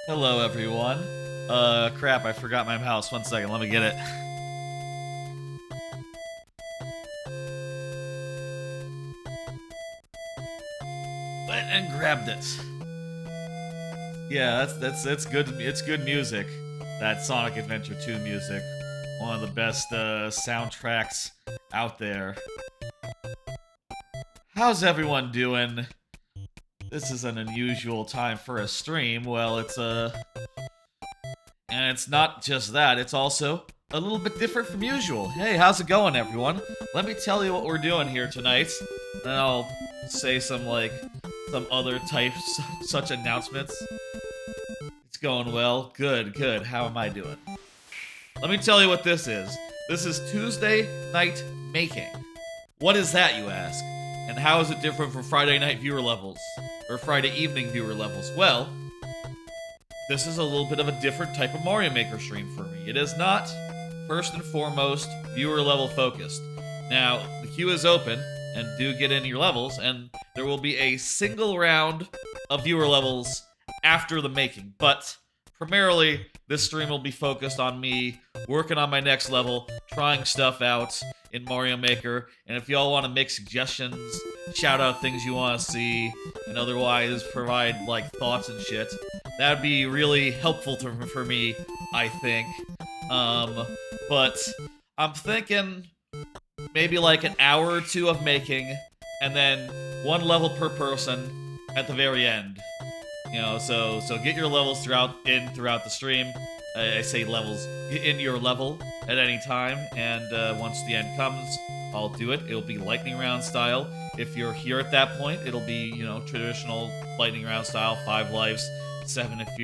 Hello, everyone. Crap, I forgot my mouse. One second, let me get it. Went and grabbed it. Yeah, that's good. It's good music. That Sonic Adventure 2 music, one of the best soundtracks out there. How's everyone doing? This is an unusual time for a stream. Well, and it's not just that, it's also a little bit different from usual. Hey, how's it going, everyone? Let me tell you what we're doing here tonight. Then I'll say some other types such announcements. It's going well. Good, good. How am I doing? Let me tell you what this is. This is Tuesday night making. What is that, you ask? And how is it different from Friday night viewer levels? Or Friday evening viewer levels? Well, this is a little bit of a different type of Mario Maker stream for me. It is not, first and foremost, viewer level focused. Now, the queue is open, and do get in your levels, and there will be a single round of viewer levels after the making. But primarily, this stream will be focused on me working on my next level, trying stuff out in Mario Maker, and if y'all want to make suggestions, shout out things you want to see, and otherwise provide, thoughts and shit, that would be really helpful for me, I think. But I'm thinking maybe an hour or two of making, and then one level per person at the very end. You know, so get your levels throughout the stream. I say levels, get in your level at any time, and once the end comes, I'll do it. It'll be lightning round style. If you're here at that point, it'll be, traditional lightning round style, 5 lives, 7 if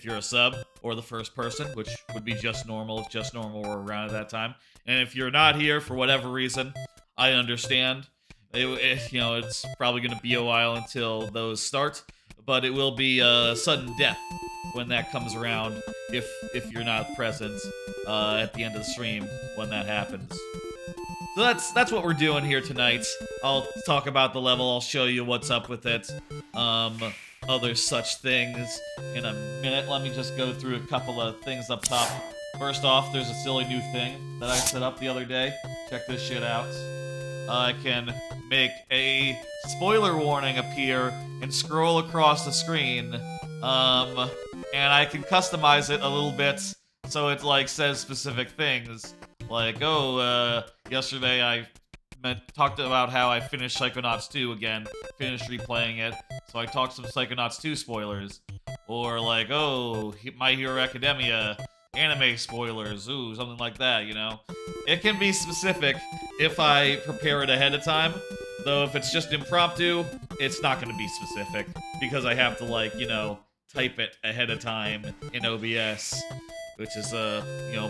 you're a sub, or the first person, which would be just normal if just normal were around at that time. And if you're not here for whatever reason, I understand. It's probably going to be a while until those start, but it will be sudden death when that comes around if you're not present at the end of the stream when that happens. So that's what we're doing here tonight. I'll talk about the level, I'll show you what's up with it, other such things in a minute. Let me just go through a couple of things up top. First off, there's a silly new thing that I set up the other day. Check this shit out. I can make a spoiler warning appear and scroll across the screen, and I can customize it a little bit so it says specific things. Yesterday I talked about how I finished Psychonauts 2 again, finished replaying it, so I talked some Psychonauts 2 spoilers. Or My Hero Academia anime spoilers, ooh, something like that, It can be specific if I prepare it ahead of time, though if it's just impromptu, it's not going to be specific, because I have to, type it ahead of time in OBS, which is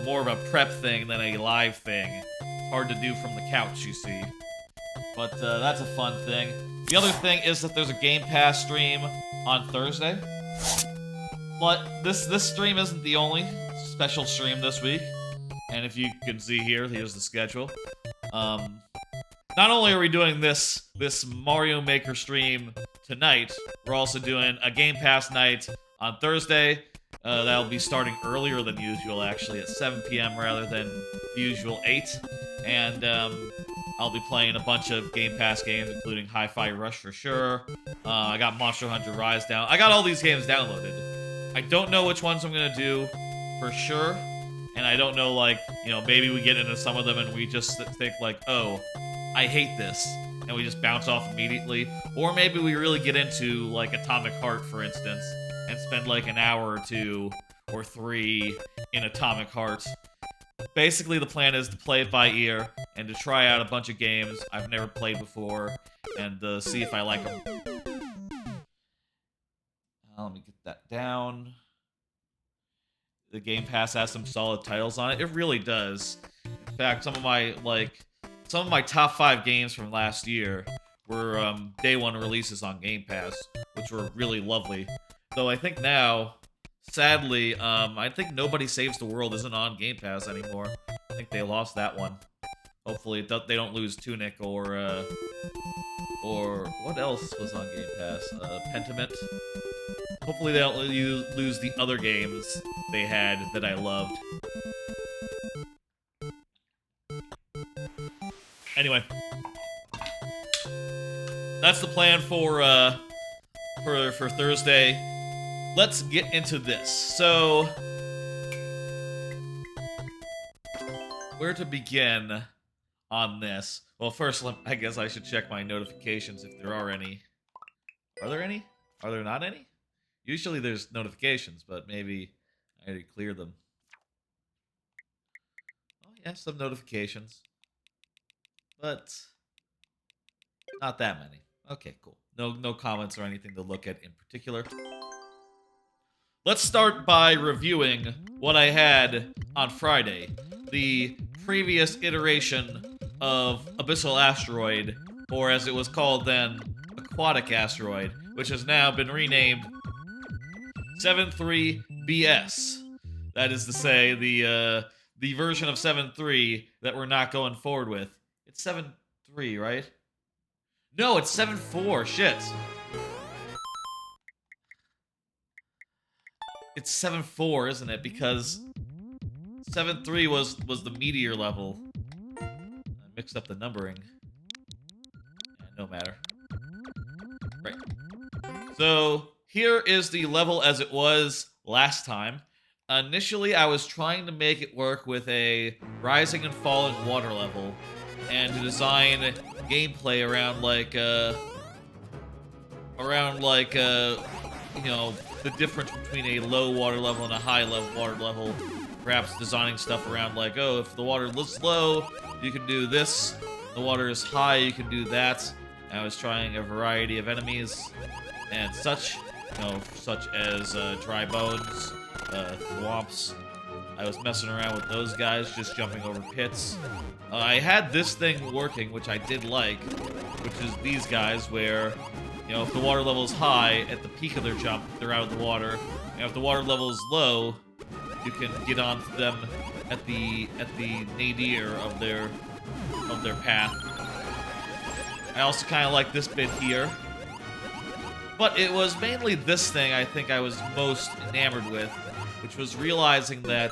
more of a prep thing than a live thing. Hard to do from the couch, you see. But that's a fun thing. The other thing is that there's a Game Pass stream on Thursday. But this stream isn't the only special stream this week. And if you can see here, here's the schedule. Not only are we doing this Mario Maker stream tonight, we're also doing a Game Pass night on Thursday. That'll be starting earlier than usual, actually, at 7 p.m. rather than the usual 8. And I'll be playing a bunch of Game Pass games, including Hi-Fi Rush for sure. I got Monster Hunter Rise down. I got all these games downloaded. I don't know which ones I'm gonna do for sure. And I don't know, maybe we get into some of them and we just think, oh, I hate this, and we just bounce off immediately. Or maybe we really get into, Atomic Heart, for instance, and spend, an hour or 2 or 3 in Atomic Heart. Basically, the plan is to play it by ear, and to try out a bunch of games I've never played before, and see if I like them. Let me get that down. The Game Pass has some solid titles on it. It really does. In fact, some of my top 5 games from last year were day 1 releases on Game Pass, which were really lovely. Though I think now, sadly, I think Nobody Saves the World isn't on Game Pass anymore. I think they lost that one. Hopefully they don't lose Tunic or Or what else was on Game Pass? Pentiment. Hopefully they don't lose the other games they had that I loved. Anyway, that's the plan for Thursday. Let's get into this. So, where to begin on this? Well, first, I guess I should check my notifications if there are any. Are there any? Are there not any? Usually there's notifications, but maybe I already cleared them. Oh yeah, some notifications. But not that many. Okay, cool. No comments or anything to look at in particular. Let's start by reviewing what I had on Friday. The previous iteration of Abyssal Asteroid, or as it was called then, Aquatic Asteroid, which has now been renamed 7.3 BS. That is to say, the version of 7.3 that we're not going forward with. It's 7.3, right? No, it's 7.4. Shit. It's 7.4, isn't it? Because 7.3 was the meteor level. I mixed up the numbering. Yeah, no matter. Right. So, here is the level as it was last time. Initially, I was trying to make it work with a rising and falling water level, and to design gameplay around you know, the difference between a low water level and a high water level. Perhaps designing stuff around like, oh, if the water is low, you can do this. If the water is high, you can do that. And I was trying a variety of enemies and such, you know, such as dry bones, thwomps. I was messing around with those guys, just jumping over pits. I had this thing working, which I did like, which is these guys where, you know, if the water level is high, at the peak of their jump, they're out of the water. And if the water level is low, you can get onto them at the nadir of their path. I also kind of like this bit here. But it was mainly this thing I think I was most enamored with, which was realizing that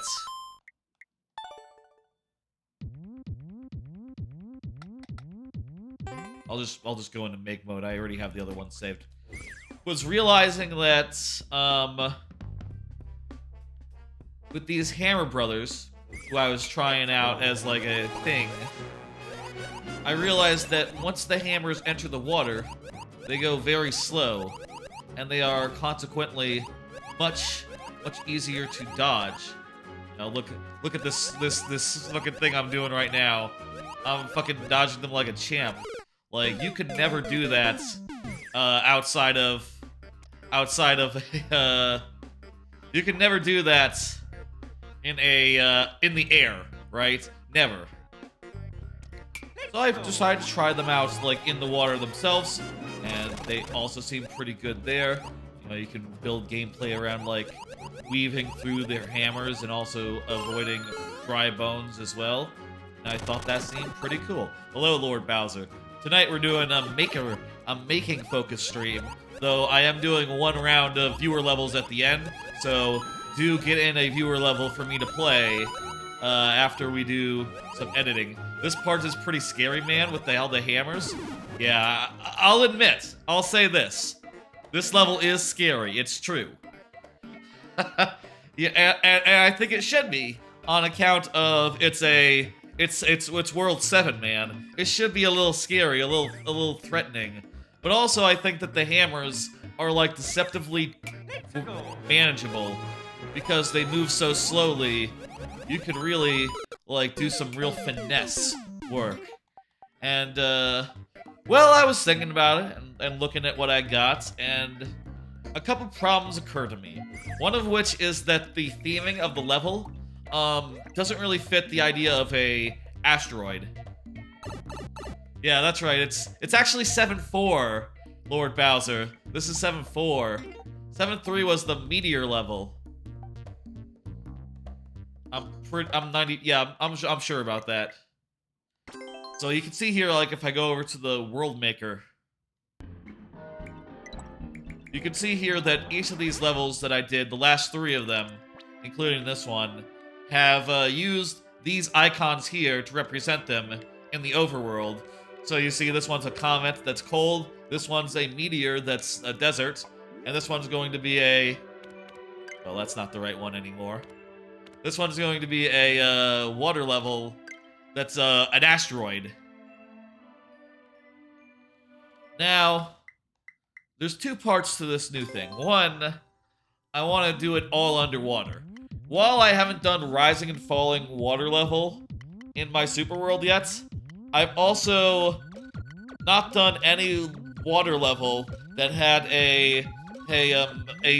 I'll just go into make mode. I already have the other one saved. Was realizing that with these Hammer Brothers, who I was trying out as like a thing, I realized that once the hammers enter the water, they go very slow, and they are consequently much easier to dodge. Now look at this fucking thing I'm doing right now. I'm fucking dodging them like a champ. Like, you could never do that outside of you can never do that in the air, right? Never. So I've decided to try them out like in the water themselves, and they also seem pretty good there. You know, you can build gameplay around like weaving through their hammers and also avoiding dry bones as well. And I thought that seemed pretty cool. Hello, Lord Bowser. Tonight we're doing a making focus stream, though I am doing one round of viewer levels at the end, so do get in a viewer level for me to play after we do some editing. This part is pretty scary, man, with all the hammers. Yeah, I'll admit, I'll say this. This level is scary, it's true. Yeah, and I think it should be, on account of it's World 7, man. It should be a little scary, a little threatening. But also, I think that the hammers are, like, deceptively manageable. Because they move so slowly, you can really, like, do some real finesse work. And, well, I was thinking about it, and looking at what I got, and a couple problems occurred to me. One of which is that the theming of the level doesn't really fit the idea of a asteroid. Yeah, that's right. It's actually 7.4, Lord Bowser. This is 7.4. 7.3 was the meteor level. I'm sure about that. So you can see here, like, if I go over to the World Maker, you can see here that each of these levels that I did, the last 3 of them, including this one, have used these icons here to represent them in the overworld. So you see this one's a comet that's cold, this one's a meteor that's a desert, and this one's going to be a... well, that's not the right one anymore. This one's going to be a water level that's an asteroid. Now, there's 2 parts to this new thing. One, I want to do it all underwater. While I haven't done rising and falling water level in my superworld yet, I've also not done any water level that had a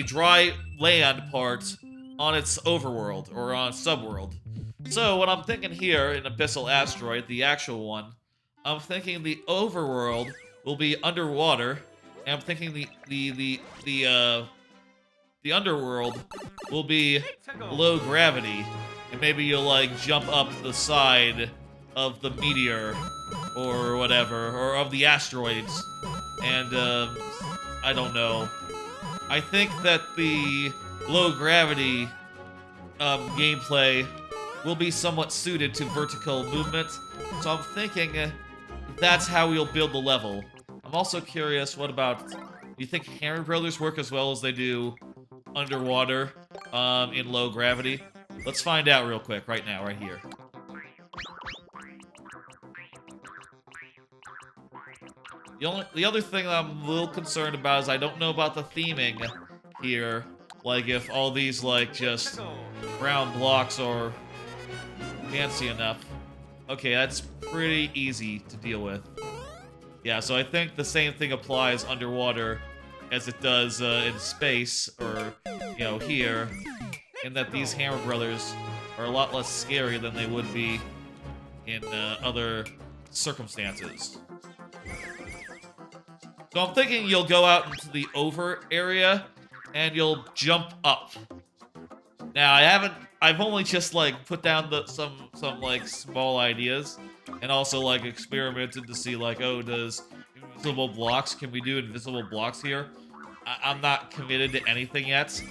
dry land part on its overworld or on subworld. So what I'm thinking here in Abyssal Asteroid, the actual one, I'm thinking the overworld will be underwater, and I'm thinking the underworld will be low gravity, and maybe you'll like jump up the side of the meteor or whatever, or of the asteroids, and I don't know. I think that the low gravity gameplay will be somewhat suited to vertical movement, so I'm thinking that's how we'll build the level. I'm also curious, what about, do you think Hammer Brothers work as well as they do underwater in low gravity? Let's find out real quick right now, right here. The other thing that I'm a little concerned about is I don't know about the theming here. Like if all these like just brown blocks are fancy enough. Okay, that's pretty easy to deal with. Yeah, so I think the same thing applies underwater as it does in space, or, you know, here, in that these Hammer Brothers are a lot less scary than they would be in other circumstances. So I'm thinking you'll go out into the over area, and you'll jump up. Now, I've only just, like, put down some like, small ideas, and also, like, experimented to see, like, oh, can we do invisible blocks here? I'm not committed to anything yet,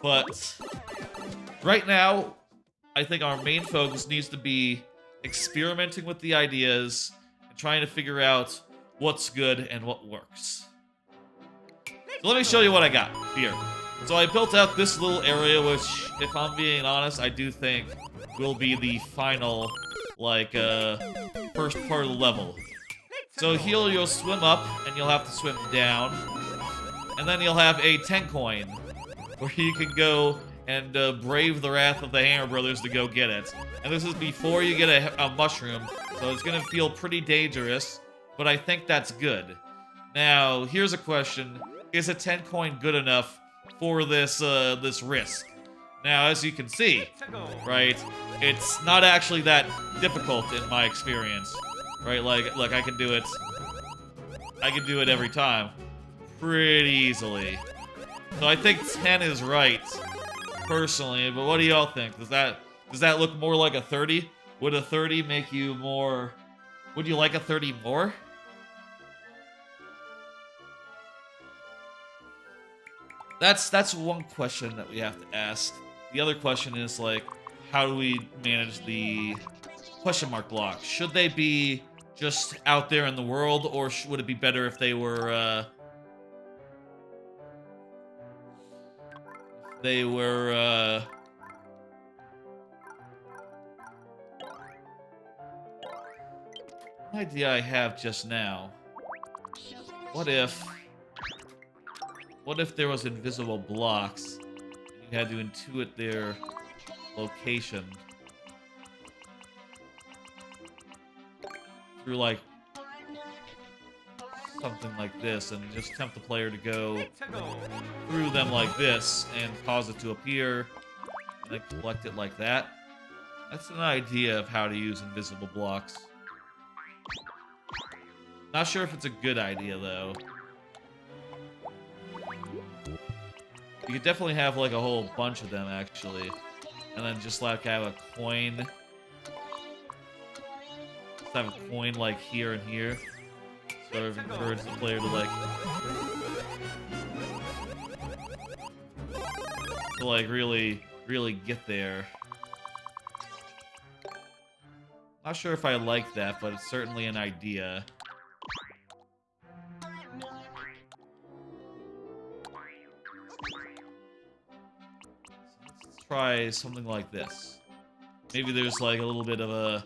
but right now, I think our main focus needs to be experimenting with the ideas and trying to figure out what's good and what works. So let me show you what I got here. So I built out this little area, which, if I'm being honest, I do think will be the final, like, first part of the level. So here you'll swim up, and you'll have to swim down, and then you'll have a 10 coin, where you can go and brave the wrath of the Hammer Brothers to go get it. And this is before you get a mushroom, so it's gonna feel pretty dangerous, but I think that's good. Now, here's a question. Is a 10 coin good enough for this this risk? Now, as you can see, right, it's not actually that difficult in my experience, right? Like, look, I can do it every time, pretty easily. So I think 10 is right, personally, but what do y'all think? Does that look more like a 30? Would a 30 make you more... would you like a 30 more? That's one question that we have to ask. The other question is, like, how do we manage the question mark blocks? Should they be just out there in the world, or would it be better if they were, an idea I have just now. What if there was invisible blocks, and you had to intuit their location through, like, something like this, and just tempt the player to go through them like this, and cause it to appear, and then collect it like that? That's an idea of how to use invisible blocks. Not sure if it's a good idea, though. You could definitely have, like, a whole bunch of them, actually. And then just, like, have a coin Let's have a coin like here and here. Sort of encourage the player to like really get there. Not sure if I like that, but it's certainly an idea. Let's try something like this. Maybe there's like a little bit of a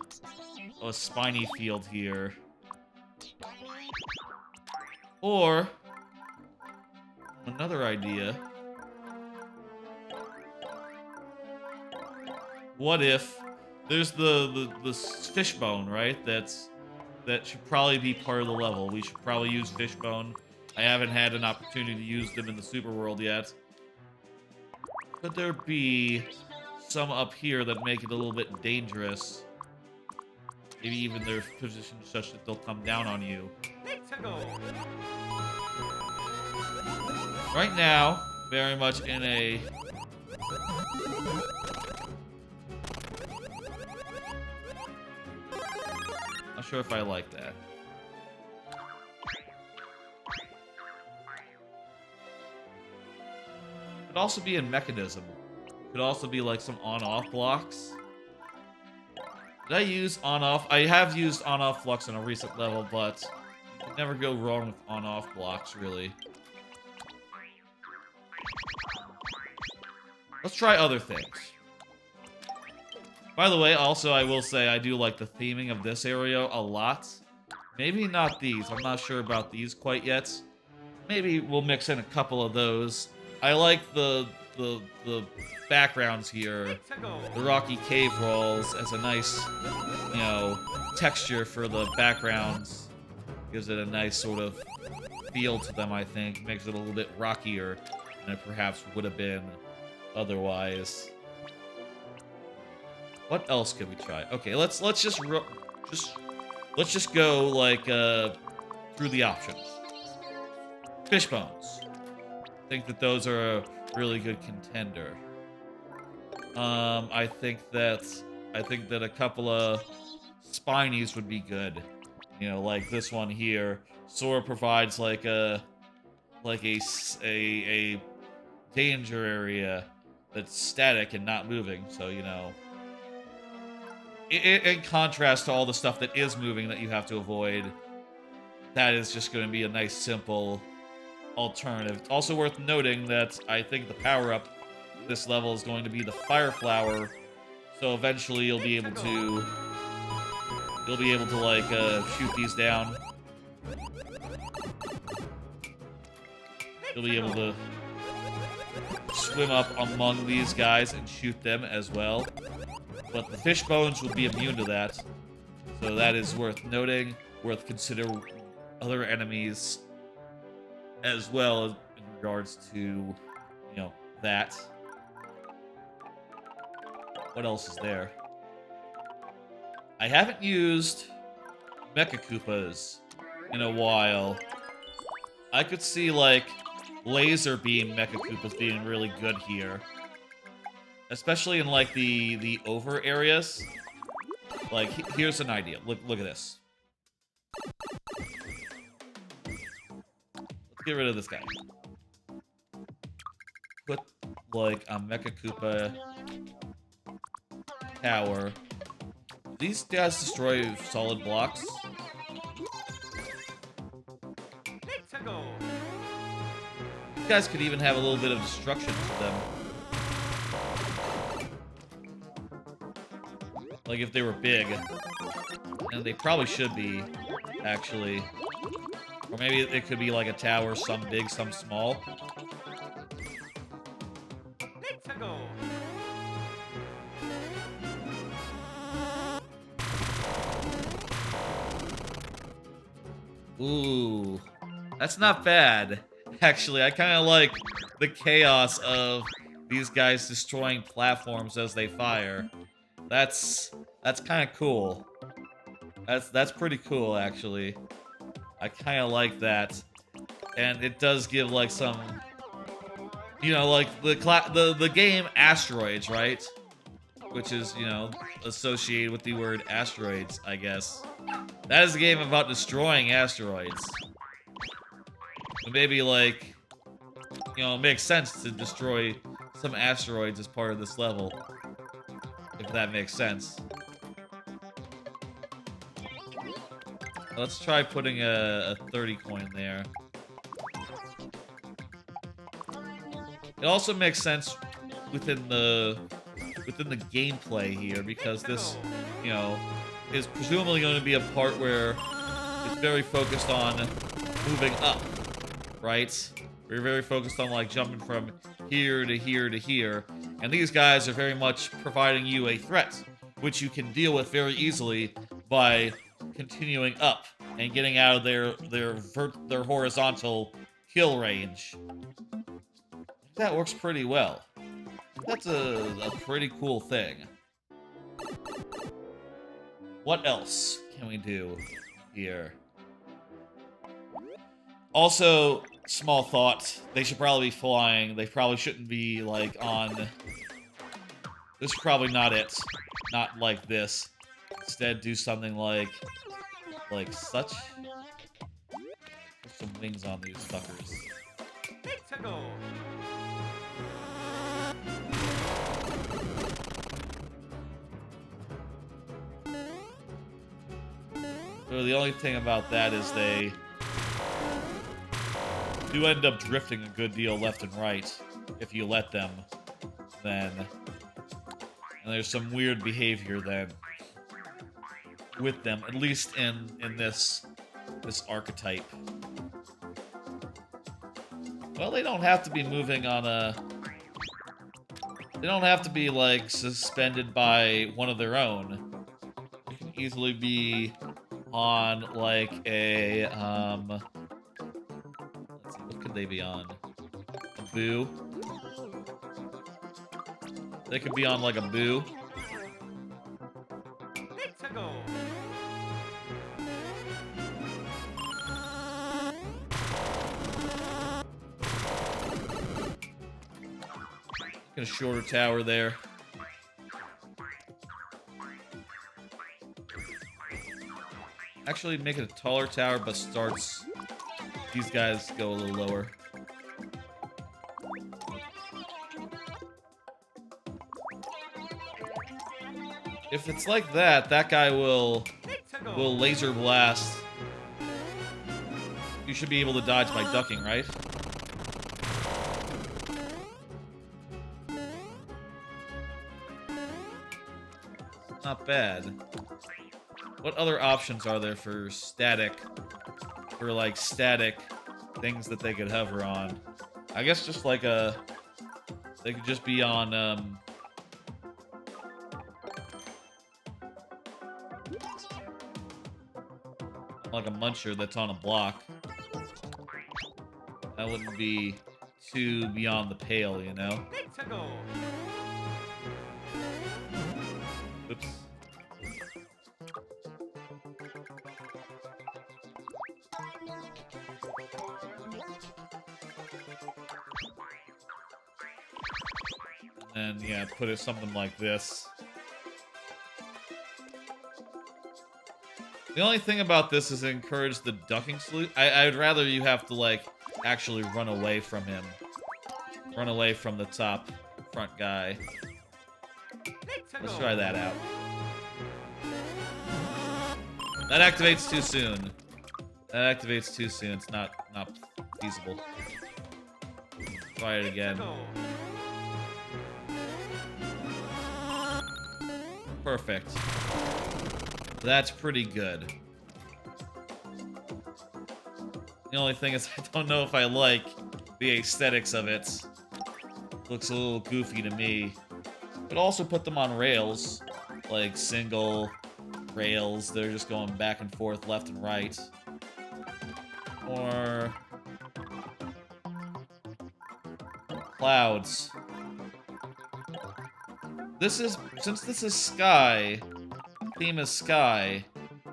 spiny field here. Or another idea. What if there's the fishbone, right? That should probably be part of the level. We should probably use fishbone. I haven't had an opportunity to use them in the superworld yet. Could there be some up here that make it a little bit dangerous? Maybe even they're positioned such that they'll come down on you. Right now, very much in a... Not sure if I like that. Could also be a mechanism. Could also be like some on-off blocks. Did I use on-off? I have used on-off flux in a recent level, but you can never go wrong with on-off blocks, really. Let's try other things. By the way, also, I will say I do like the theming of this area a lot. Maybe not these. I'm not sure about these quite yet. Maybe we'll mix in a couple of those. I like the backgrounds here. The rocky cave walls as a nice, you know, texture for the backgrounds. Gives it a nice sort of feel to them, I think. Makes it a little bit rockier than it perhaps would have been otherwise. What else could we try? Okay, let's just go like through the options. Fish bones. I think that those are a really good contender. I think that a couple of spinies would be good. You know, like this one here. Sora provides like a danger area that's static and not moving. So, you know, in contrast to all the stuff that is moving that you have to avoid, that is just going to be a nice, simple alternative. Also worth noting that I think the power-up this level is going to be the Fire Flower, so eventually you'll be able to like shoot these down. You'll be able to swim up among these guys and shoot them as well. But the fish bones would be immune to that. So that is worth noting, worth considering other enemies as well in regards to, you know, that. What else is there? I haven't used Mecha Koopas in a while. I could see, like, laser beam Mecha Koopas being really good here. Especially in, like, the over areas. Like, here's an idea. Look at this. Let's get rid of this guy. Put, like, a Mecha Koopa tower. These guys destroy solid blocks. These guys could even have a little bit of destruction to them. Like if they were big. And they probably should be, actually. Or maybe it could be like a tower, some big, some small. Ooh, that's not bad. Actually, I kind of like the chaos of these guys destroying platforms as they fire. That's kind of cool. That's pretty cool, actually. I kind of like that, and it does give like some, you know, like the game Asteroids, right? which is, you know, associated with the word asteroids, I guess. That is a game about destroying asteroids. So maybe, like, you know, it makes sense to destroy some asteroids as part of this level. If that makes sense. Let's try putting a 30 coin there. It also makes sense within the gameplay here, because this, you know, is presumably going to be a part where it's very focused on moving up, right? We're very focused on, like, jumping from here to here to here, and these guys are very much providing you a threat, which you can deal with very easily by continuing up and getting out of their horizontal kill range. That works pretty well. That's a pretty cool thing. What else can we do here? Also, small thought, they should probably be flying. They probably shouldn't be, like, on... This is probably not it. Not like this. Instead, do something like such. Put some wings on these fuckers. So the only thing about that is they do end up drifting a good deal left and right if you let them, then. And there's some weird behavior then with them, at least in this archetype. Well, they don't have to be moving on a... They don't have to be, like, suspended by one of their own. They can easily be on, like, a, let's see, what could they be on? A boo? They could be on, like, a boo. Get a shorter tower there. Actually, make it a taller tower, but starts... These guys go a little lower. If it's like that, that guy will laser blast. You should be able to dodge by ducking, right? Not bad. What other options are there for static, like, static things that they could hover on? I guess just like a... They could just be on, like a muncher that's on a block. That wouldn't be too beyond the pale, you know? Oops. And yeah, put it something like this. The only thing about this is encourage the ducking salute. I'd rather you have to, like, actually run away from him. Run away from the top front guy. Let's try that out. That activates too soon. That activates too soon. It's not feasible. Try it again. Perfect. That's pretty good. The only thing is, I don't know if I like the aesthetics of it. Looks a little goofy to me. But also put them on rails, like single rails. They're just going back and forth, left and right. Or clouds. Since this is sky, theme is sky,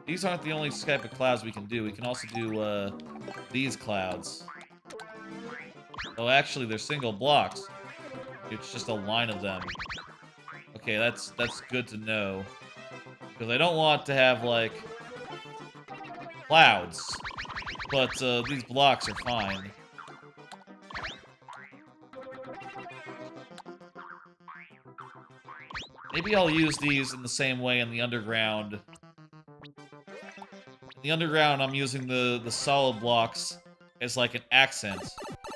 these aren't the only type of clouds we can do. We can also do these clouds. Oh, actually, they're single blocks. It's just a line of them. Okay, that's good to know. Because I don't want to have, like, clouds. But these blocks are fine. Maybe I'll use these in the same way in the underground. In the underground, I'm using the solid blocks as like an accent.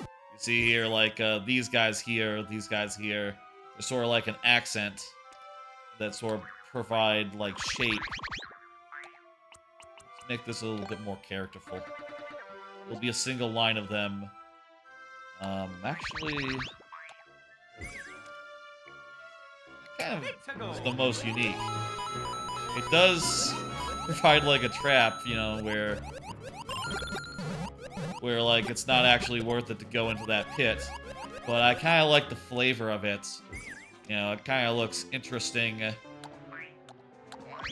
You see here, like, these guys here, they're sort of like an accent that sort of provide, like, shape. Let's make this a little bit more characterful. There'll be a single line of them. Actually, kind of is the most unique. It does provide, like, a trap, you know, where like, it's not actually worth it to go into that pit. But I kind of like the flavor of it. You know, it kind of looks interesting.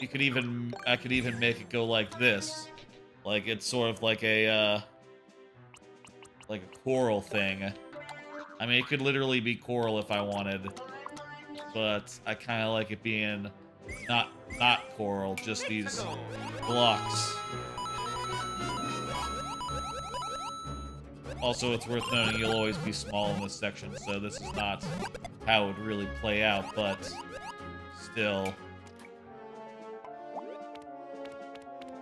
I could even make it go like this. Like, it's sort of like a coral thing. I mean, it could literally be coral if I wanted. But I kind of like it being not coral, just these blocks. Also, it's worth noting you'll always be small in this section, so this is not how it would really play out, but still.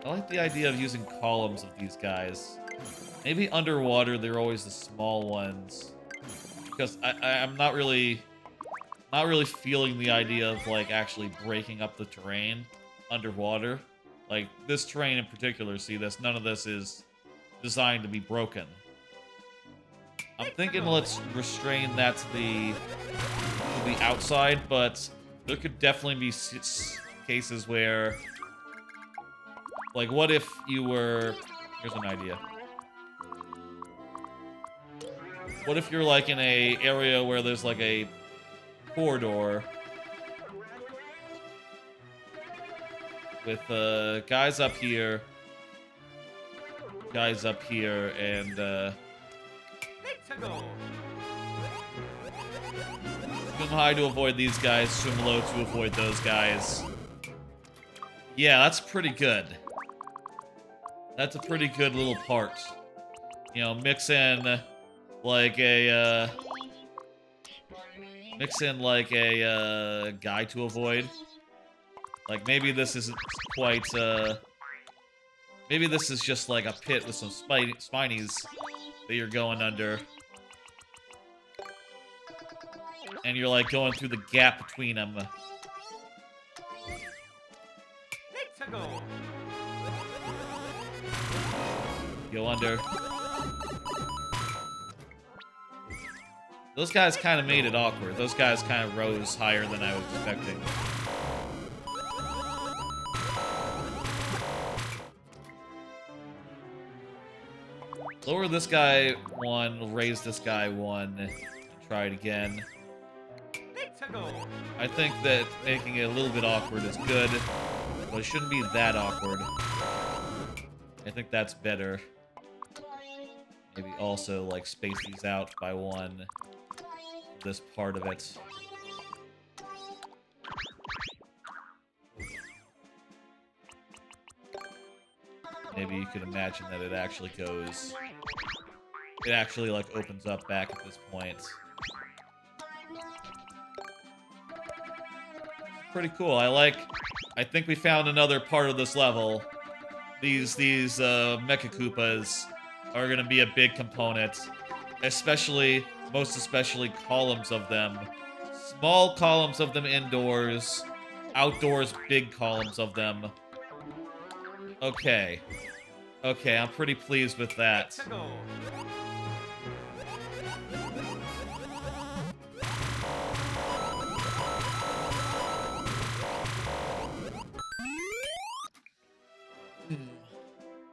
I like the idea of using columns of these guys. Maybe underwater they're always the small ones. Because I'm not really feeling the idea of, like, actually breaking up the terrain underwater. Like, this terrain in particular, see this? None of this is designed to be broken. I'm thinking let's restrain that to the outside, but there could definitely be cases where, like, what if you were... Here's an idea. What if you're, like, in a area where there's, like, a corridor with guys up here, and swim high to avoid these guys, swim low to avoid those guys. Yeah, that's pretty good. That's a pretty good little part. You know, mix in like a guy to avoid. Like, maybe this isn't quite maybe this is just like a pit with some spinies that you're going under. And you're, like, going through the gap between them. Go under. Those guys kind of made it awkward. Those guys kind of rose higher than I was expecting. Lower this guy one, raise this guy one, and try it again. I think that making it a little bit awkward is good, but it shouldn't be that awkward. I think that's better. Maybe also, like, space these out by one. This part of it. Maybe you could imagine that it actually goes... It actually, like, opens up back at this point. Pretty cool. I think we found another part of this level. These Mecha Koopas are gonna be a big component. Most especially columns of them. Small columns of them indoors. Outdoors, big columns of them. Okay. Okay, I'm pretty pleased with that.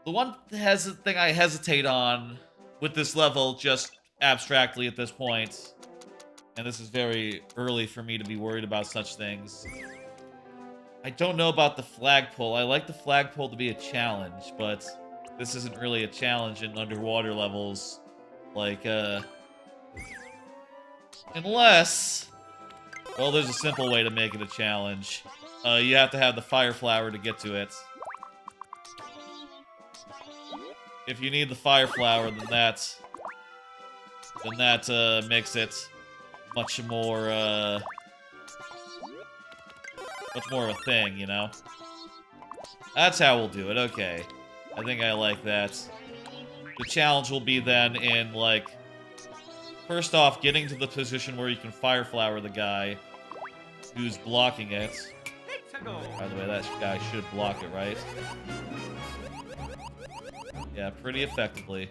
The one thing I hesitate on with this level, just abstractly at this point, and this is very early for me to be worried about such things, I don't know about the flagpole. I like the flagpole to be a challenge, but this isn't really a challenge in underwater levels. Like, unless Well, there's a simple way to make it a challenge. You have to have the fire flower to get to it. If you need the fire flower, then that makes it much more of a thing, you know? That's how we'll do it, okay. I think I like that. The challenge will be then in, like, first off, getting to the position where you can fire flower the guy who's blocking it. By the way, that guy should block it, right? Yeah, pretty effectively.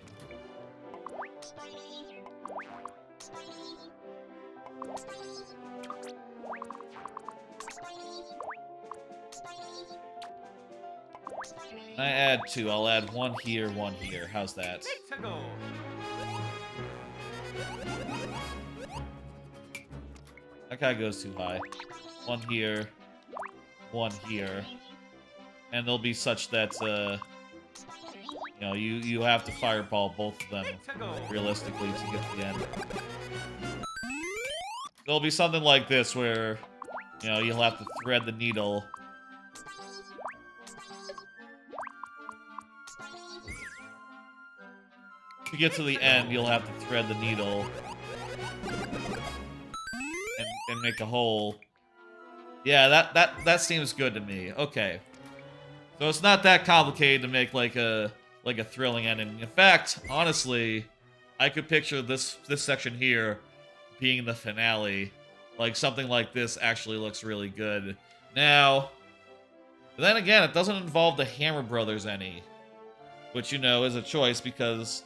I add 2. I'll add 1 here, 1 here. How's that? That guy goes too high. 1 here, 1 here. And they'll be such that, you know, you have to fireball both of them, realistically, to get to the end. There'll be something like this where, you know, you'll have to thread the needle. To get to the end, you'll have to thread the needle and make a hole. Yeah, that seems good to me. Okay. So it's not that complicated to make like a thrilling ending. In fact, honestly, I could picture this section here being the finale. Like something like this actually looks really good. Now, then again, it doesn't involve the Hammer Brothers any, which you know is a choice because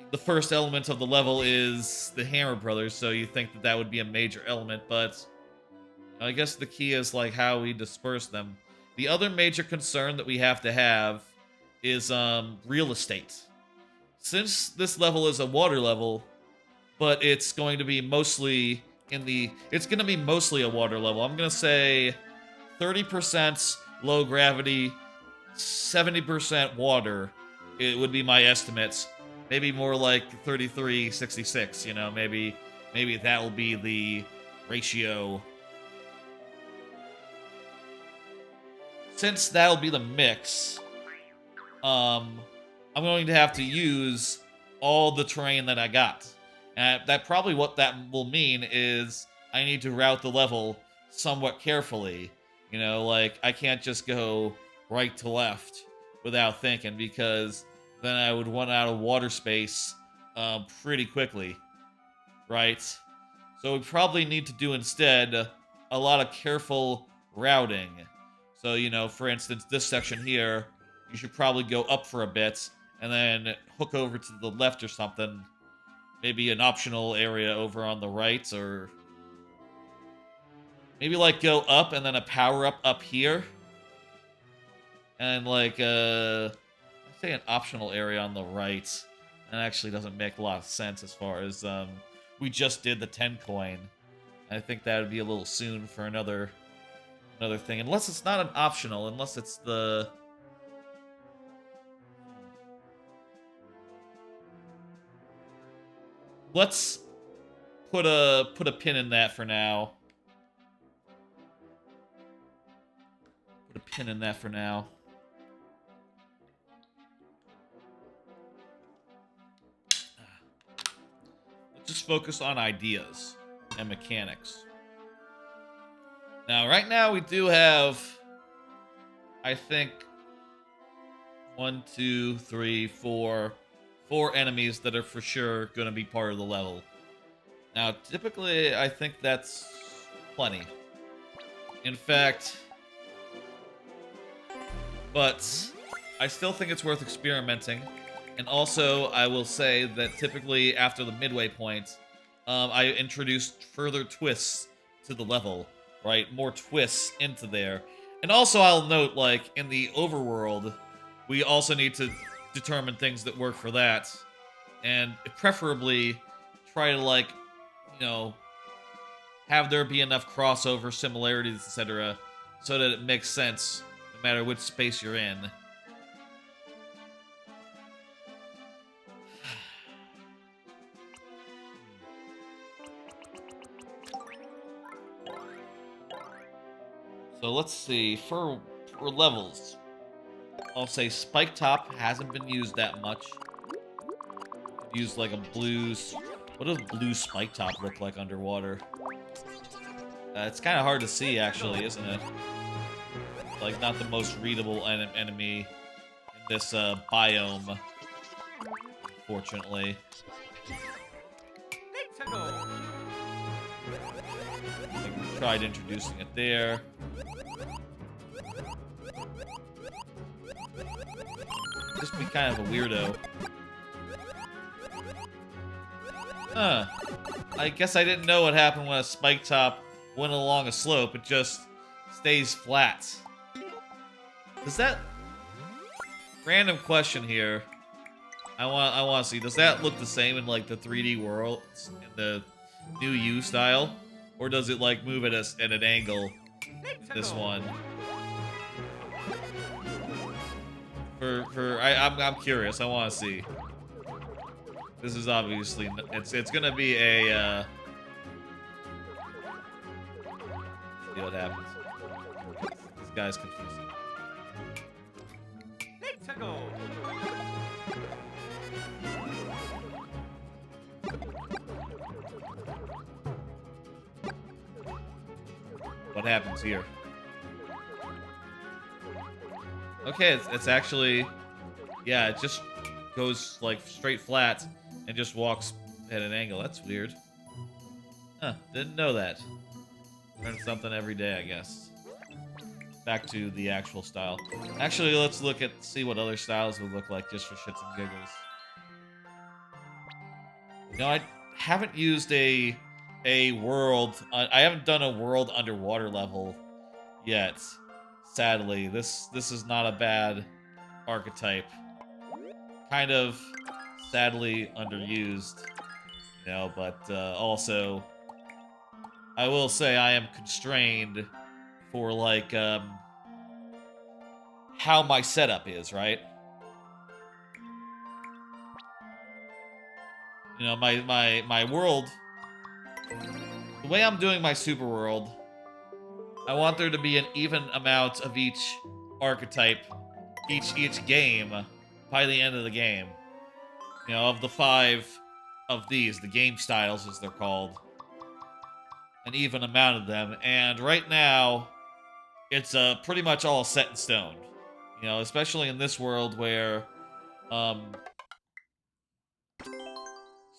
the first element of the level is the Hammer Brothers, so you think that that would be a major element, but I guess the key is like how we disperse them. The other major concern that we have to have is real estate. Since this level is a water level, but it's going to be mostly mostly a water level. I'm going to say 30% low gravity, 70% water. It would be my estimates. Maybe more like 33-66, you know, maybe that will be the ratio. Since that'll be the mix, I'm going to have to use all the terrain that I got. And that probably what that will mean is I need to route the level somewhat carefully. You know, like, I can't just go right to left without thinking, because then I would run out of water space pretty quickly, right? So we probably need to do instead a lot of careful routing. So, you know, for instance, this section here, you should probably go up for a bit and then hook over to the left or something. Maybe an optional area over on the right, or maybe like go up and then a power up here. And like say an optional area on the right. That actually doesn't make a lot of sense as far as we just did the 10 coin. I think that would be a little soon for another thing, unless it's not an optional, unless it's the let's put a pin in that for now. Put a pin in that for now. Just focus on ideas and mechanics. Now, right now we do have, I think, 1, 2, 3, 4 enemies that are for sure going to be part of the level. Now, typically, I think that's plenty. In fact, but I still think it's worth experimenting. And also, I will say that typically after the midway point, I introduced further twists to the level, right? More twists into there. And also, I'll note, like, in the overworld, we also need to determine things that work for that. And preferably try to, like, you know, have there be enough crossover, similarities, etc., so that it makes sense no matter which space you're in. So let's see, for levels, I'll say Spike Top hasn't been used that much. Used like a blue... What does blue Spike Top look like underwater? It's kind of hard to see, actually, isn't it? Like, not the most readable enemy in this biome, unfortunately. I tried introducing it there. Just be kind of a weirdo. Huh. I guess I didn't know what happened when a spike top went along a slope. It just stays flat. Does that... Random question here. I want to see. Does that look the same in, like, the 3D worlds in the new U style? Or does it, like, move at an angle? This one. I'm curious. I want to see. This is obviously... It's gonna be a, see what happens. This guy's confusing. What happens here? Okay, it's actually... Yeah, it just goes, like, straight flat and just walks at an angle. That's weird. Huh, didn't know that. Learn something every day, I guess. Back to the actual style. Actually, let's see what other styles would look like, just for shits and giggles. You know, I haven't used a world... I haven't done a world underwater level yet. Sadly, this is not a bad archetype. Kind of sadly underused, you know, but also I will say I am constrained for, like, how my setup is, right? You know, my world, the way I'm doing my super world, I want there to be an even amount of each archetype, each game, by the end of the game. You know, of the 5 of these, the game styles as they're called. An even amount of them. And right now, it's pretty much all set in stone. You know, especially in this world where, so,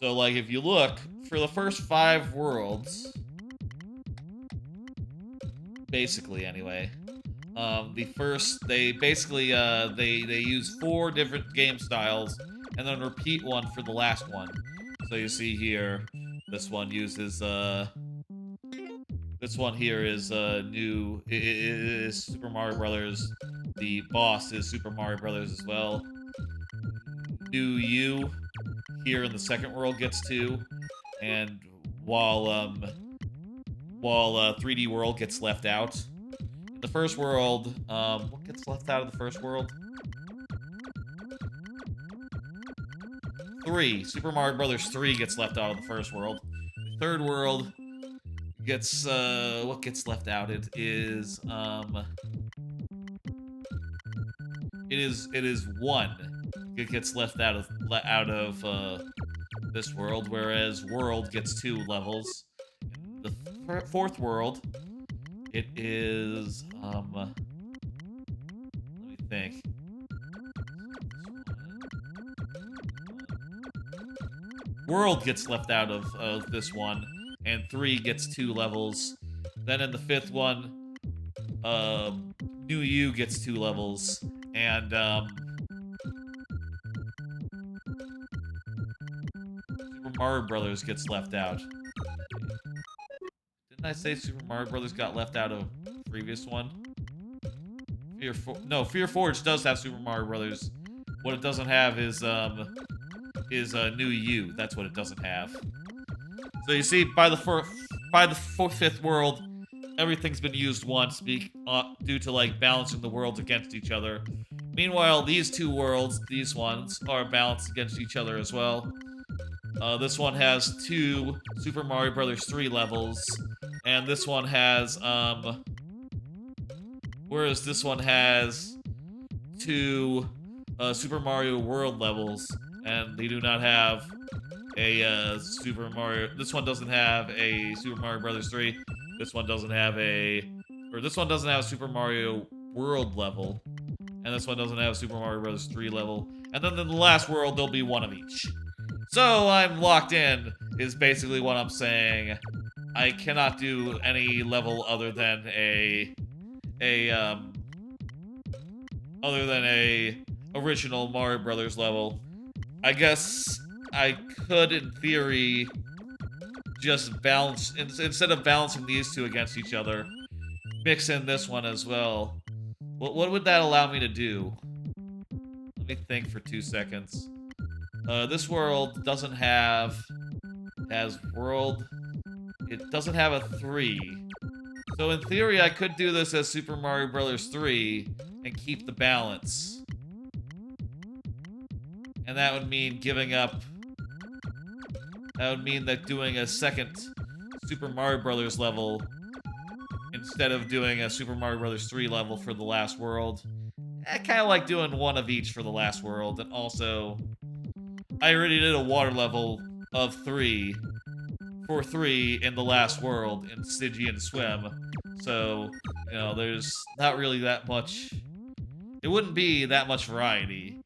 like, if you look, for the first 5 worlds, basically, anyway, they basically, they use 4 different game styles, and then repeat one for the last one. So you see here, this one uses, this one here is, is Super Mario Brothers. The boss is Super Mario Brothers as well. New U here in the second world gets 2, and while 3D World gets left out. In the first world, what gets left out of the first world? 3. Super Mario Brothers 3 gets left out of the first world. The third world gets, what gets left out? It is 1. It gets left out of this world, whereas World gets 2 levels. The fourth world, it is, let me think. World gets left out of this one, and 3 gets 2 levels. Then in the 5th one, New U gets 2 levels, and, Super Mario Brothers gets left out. Didn't I say Super Mario Brothers got left out of the previous one? Fear Forge does have Super Mario Brothers. What it doesn't have is New U. That's what it doesn't have. So you see, by the 5th world, everything's been used once due to, like, balancing the worlds against each other. Meanwhile, these 2 worlds, these ones, are balanced against each other as well. This one has 2 Super Mario Brothers 3 levels, and this one has Whereas this one has 2 Super Mario World levels, and they do not have a Super Mario. This one doesn't have a Super Mario Brothers 3. This one doesn't have this one doesn't have a Super Mario World level, and this one doesn't have a Super Mario Brothers 3 level. And then in the last world, there'll be one of each. So I'm locked in, is basically what I'm saying. I cannot do any level other than a original Mario Brothers level. I guess I could, in theory, just balance, instead of balancing these two against each other, mix in this one as well. What would that allow me to do? Let me think for 2 seconds. This world doesn't have... It doesn't have a 3. So in theory, I could do this as Super Mario Bros. 3 and keep the balance. And that would mean giving up... That would mean that doing a second Super Mario Bros. Level instead of doing a Super Mario Bros. 3 level for the last world. I kind of like doing one of each for the last world, and also... I already did a water level of 3 for 3 in the last world in Stygian Swim. So, you know, there's not really that much... It wouldn't be that much variety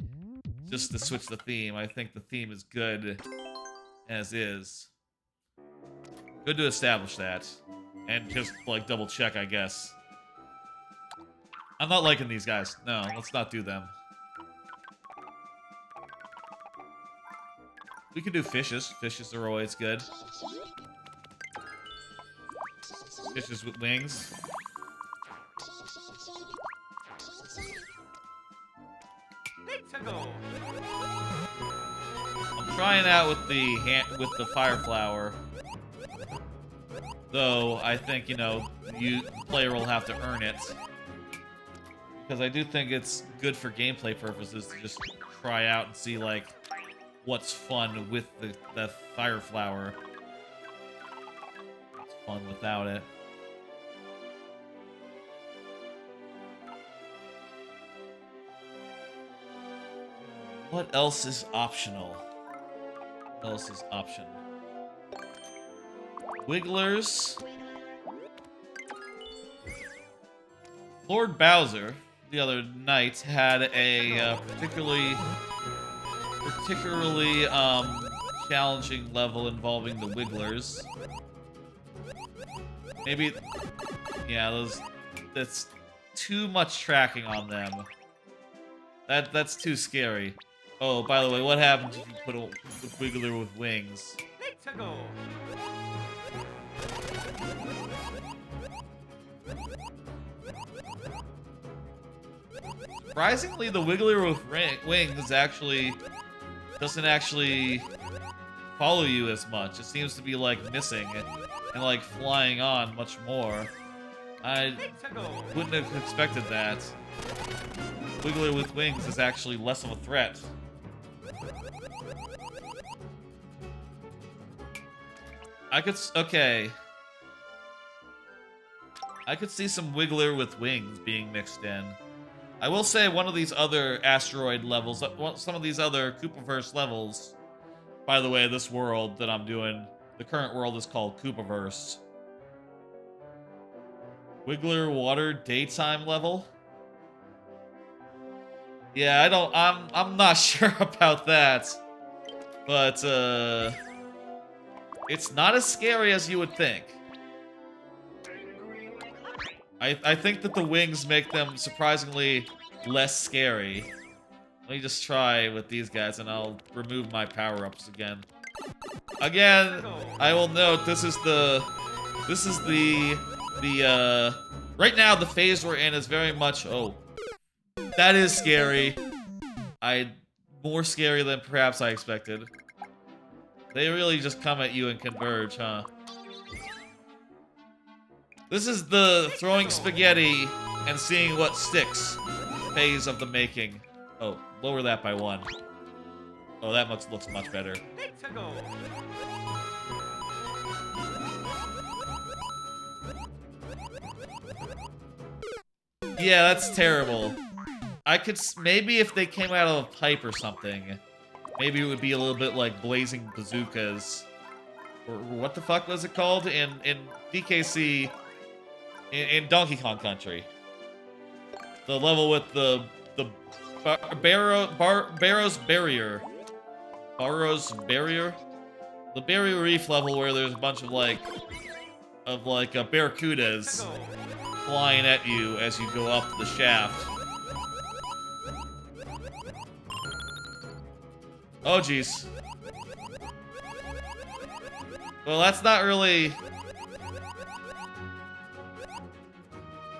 just to switch the theme. I think the theme is good as is. Good to establish that. And just, like, double check, I guess. I'm not liking these guys. No, let's not do them. We could do fishes. Fishes are always good. Fishes with wings. I'm trying out with the fire flower. Though I think, you know, the player will have to earn it. Because I do think it's good for gameplay purposes to just try out and see, like, what's fun with the fire flower. It's fun without it. What else is optional? What else is option? Wigglers. Lord Bowser, the other night, had a particularly challenging level involving the Wigglers. Maybe, yeah, that's too much tracking on them. That's too scary. Oh, by the way, what happens if you put a Wiggler with wings? Surprisingly, the Wiggler with wings doesn't actually follow you as much. It seems to be, like, missing and, like, flying on much more. I wouldn't have expected that. Wiggler with wings is actually less of a threat. Okay. I could see some Wiggler with wings being mixed in. I will say one of these other asteroid levels, some of these other Koopaverse levels, by the way, this world that I'm doing, the current world is called Koopaverse. Wiggler water daytime level? Yeah, I'm not sure about that. But, it's not as scary as you would think. I think that the wings make them surprisingly less scary. Let me just try with these guys, and I'll remove my power-ups again. Again, I will note this is the right now the phase we're in is very much, oh, that is scary. More scary than perhaps I expected. They really just come at you and converge, huh? This is the throwing spaghetti and seeing what sticks phase of the making. Oh, lower that by 1. Oh, that looks much better. Yeah, that's terrible. I could maybe if they came out of a pipe or something, maybe it would be a little bit like blazing bazookas, or what the fuck was it called in DKC in Donkey Kong Country? The level with the Barrow's Barrier, the Barrier Reef level where there's a bunch of barracudas flying at you as you go up the shaft. Oh, jeez. Well, that's not really...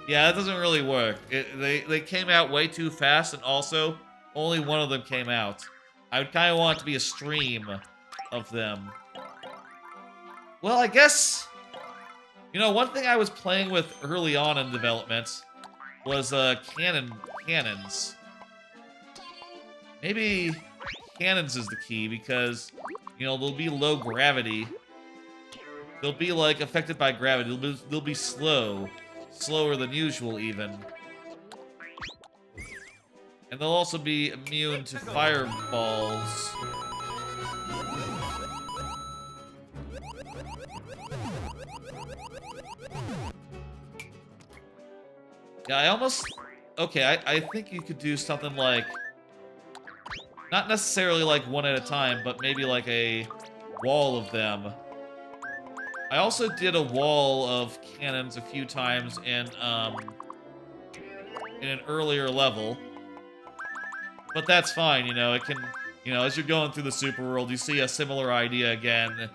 Yeah, that doesn't really work. They came out way too fast, and also, only one of them came out. I would kind of want it to be a stream of them. Well, I guess... You know, one thing I was playing with early on in development was cannons. Maybe cannons is the key, because, you know, they'll be low gravity. They'll be, like, affected by gravity. They'll be slow. Slower than usual, even. And they'll also be immune to fireballs. Yeah, I almost... Okay, I think you could do something like... Not necessarily like one at a time, but maybe like a wall of them. I also did a wall of cannons a few times in an earlier level. But that's fine, you know, it can... You know, as you're going through the super world, you see a similar idea again.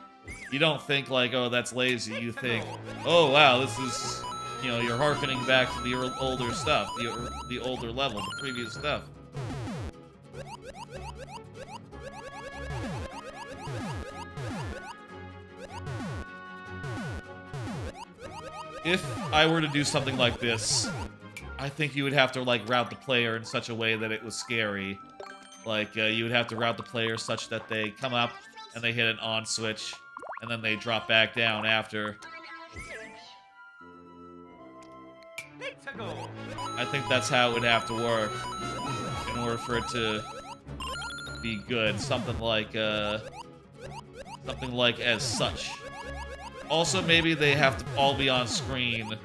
You don't think like, oh, that's lazy. You think, oh, wow, this is... You know, you're hearkening back to the older stuff, the older level, the previous stuff. If I were to do something like this, I think you would have to, like, route the player in such a way that it was scary. Like, you would have to route the player such that they come up and they hit an on switch, and then they drop back down after. I think that's how it would have to work in order for it to be good. Something like as such. Also, maybe they have to all be on screen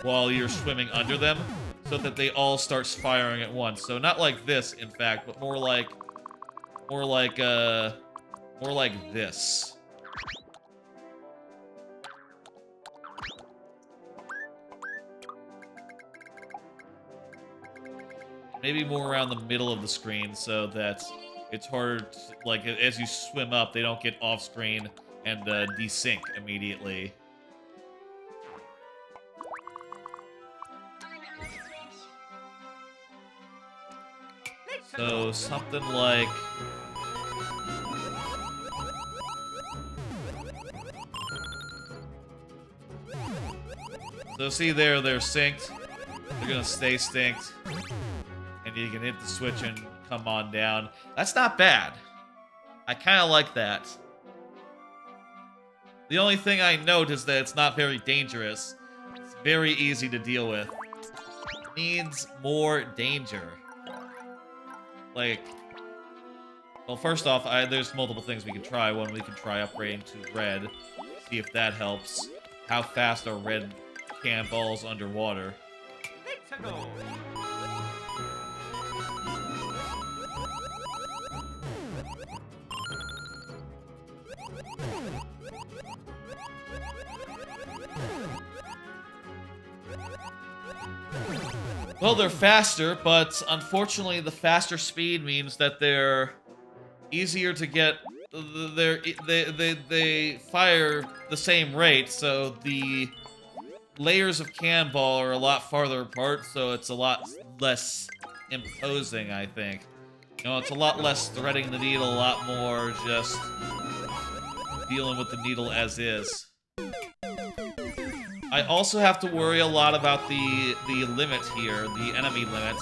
while you're swimming under them, so that they all start firing at once. So not like this, in fact, but more like this. Maybe more around the middle of the screen so that it's harder to, like, as you swim up, they don't get off screen and desync immediately. So something like... So see there, they're synced. They're gonna stay synced. And you can hit the switch and come on down. That's not bad. I kind of like that. The only thing I note is that it's not very dangerous. It's very easy to deal with. It needs more danger. Like, well, first off, there's multiple things we can try. One, we can try upgrading to red. See if that helps. How fast are red cannonballs underwater? Well, they're faster, but unfortunately the faster speed means that they're easier to get. They fire the same rate, so the layers of cannonball are a lot farther apart, so it's a lot less imposing, I think. You know, it's a lot less threading the needle, a lot more just dealing with the needle as is. I also have to worry a lot about the limit here, the enemy limit,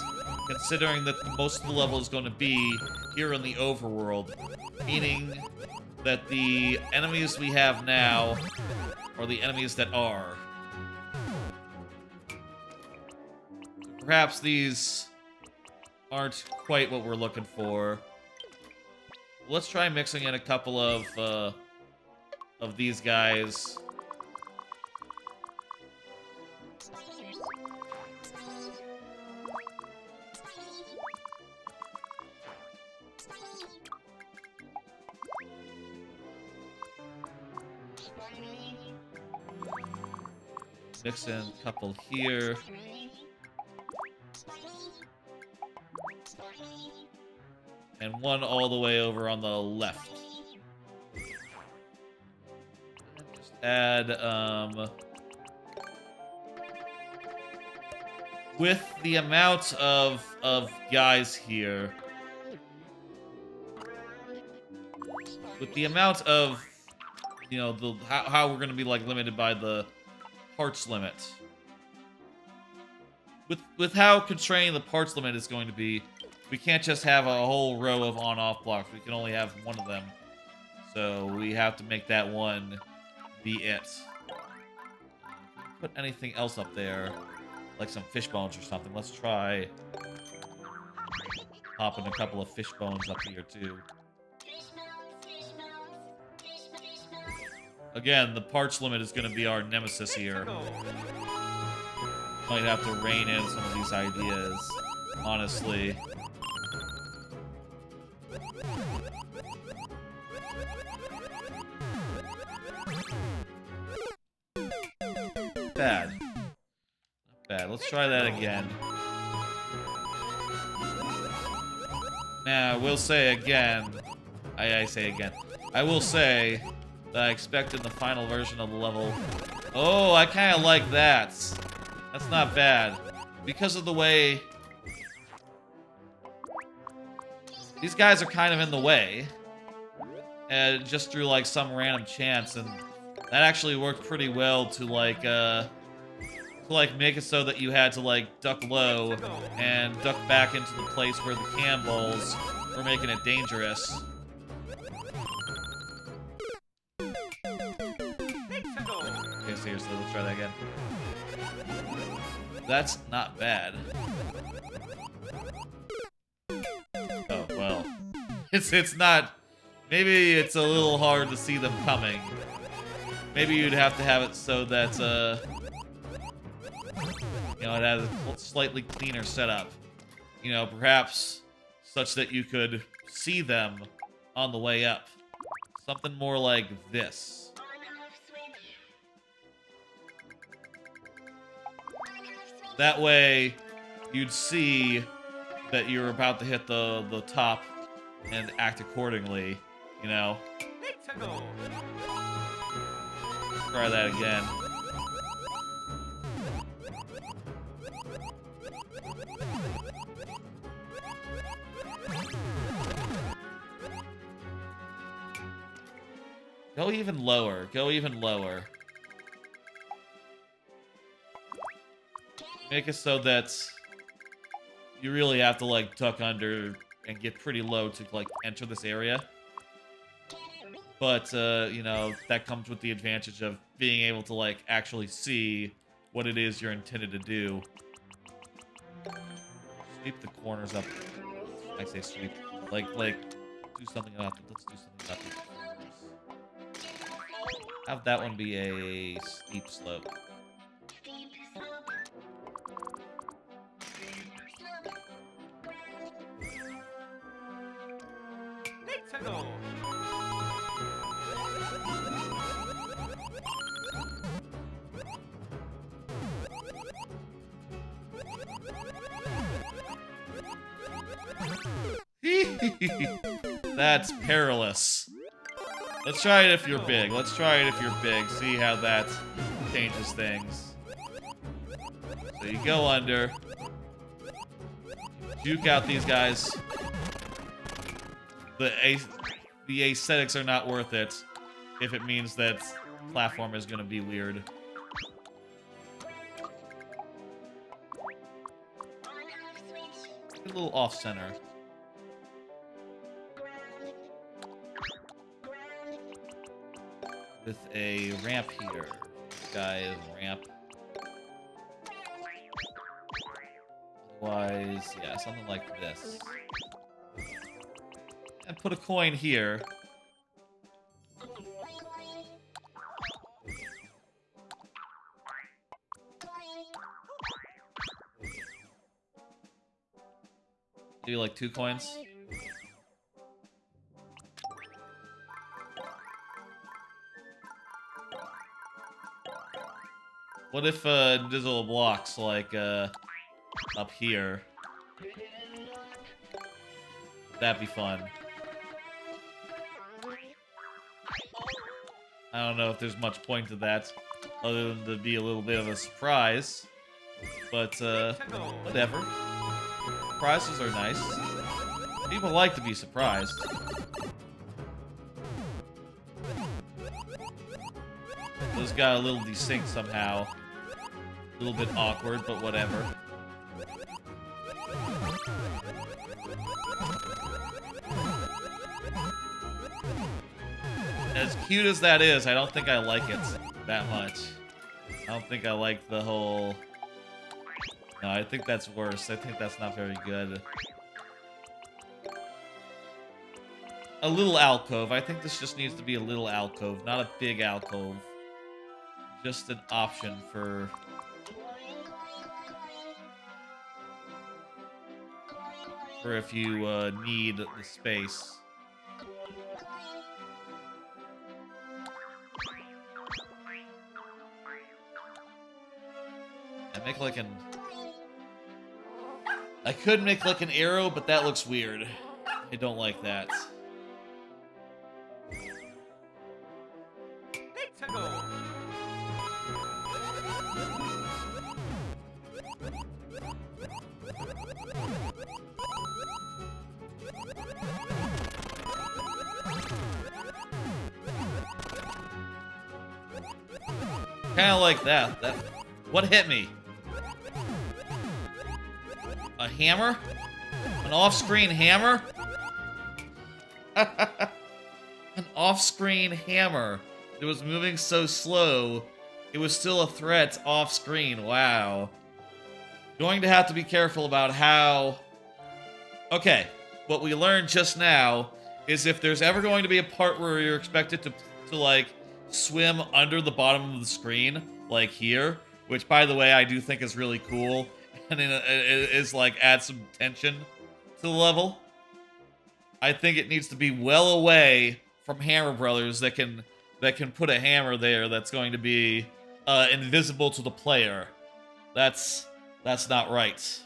considering that most of the level is going to be here in the overworld, meaning that the enemies we have now are the enemies that are. perhaps these aren't quite what we're looking for. Let's try mixing in a couple of these guys. Mix in a couple here. And one all the way over on the left. Just add, with the amount of guys here, with the amount of, you know, the how we're gonna be like limited by the parts limit. With how constrained the parts limit is going to be, we can't just have a whole row of on-off blocks. We can only have one of them. So we have to make that one be it. Put anything else up there, like some fish bones or something. Let's try popping a couple of fish bones up here too. Again, the parts limit is going to be our nemesis here. Might have to rein in some of these ideas, honestly. Bad. Not bad. Let's try that again. Now, I will say again. I say again. I will say that I expected the final version of the level. Oh, I kind of like that. That's not bad. Because of the way these guys are kind of in the way. And just through like some random chance, and that actually worked pretty well to like make it so that you had to like duck low and duck back into the place where the cannonballs were making it dangerous. Okay, seriously, let's try that again. That's not bad. Oh, well. It's not... Maybe it's a little hard to see them coming. Maybe you'd have to have it so that, you know, it has a slightly cleaner setup. You know, perhaps such that you could see them on the way up. Something more like this. That way, you'd see that you're about to hit the top and act accordingly, you know? Try that again. Go even lower. Go even lower. Make it so that you really have to, like, tuck under and get pretty low to, like, enter this area. But, you know, that comes with the advantage of being able to, like, actually see what it is you're intended to do. Sweep the corners up. I say sweep. Like, do something about it. Let's do something about these corners. Have that one be a steep slope. That's perilous. Let's try it if you're big. Let's try it if you're big. See how that changes things. So you go under. Juke out these guys. The aesthetics are not worth it if it means that platform is going to be weird. A little off-center. With a ramp here. This guy is ramp. Otherwise, yeah, something like this. And put a coin here. Maybe like 2 coins. What if invisible blocks like up here? That'd be fun. I don't know if there's much point to that, other than to be a little bit of a surprise. But whatever. Surprises are nice. People like to be surprised. Those got a little desynced somehow. A little bit awkward, but whatever. As cute as that is, I don't think I like it that much. I don't think I like the whole... No, I think that's worse. I think that's not very good. A little alcove. I think this just needs to be a little alcove, not a big alcove. Just an option for... for if you need the space. I make like an... I could make like an arrow, but that looks weird. I don't like that. Kind of like that. What hit me? A hammer? An off-screen hammer? An off-screen hammer. It was moving so slow, it was still a threat off-screen. Wow. Going to have to be careful about how... Okay, what we learned just now is if there's ever going to be a part where you're expected to like, swim under the bottom of the screen, like here, which, by the way, I do think is really cool, and it is, like, adds some tension to the level. I think it needs to be well away from Hammer Brothers that can put a hammer there that's going to be invisible to the player. That's not right.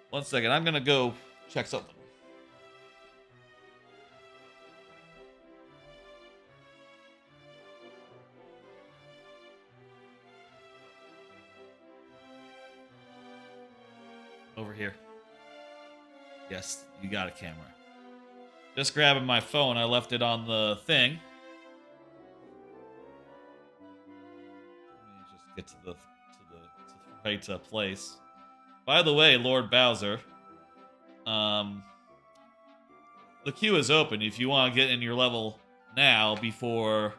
One second, I'm gonna go check something. Over here. Yes, you got a camera. Just grabbing my phone, I left it on the thing. Let me just get to the right place. By the way, Lord Bowser, the queue is open if you want to get in your level now before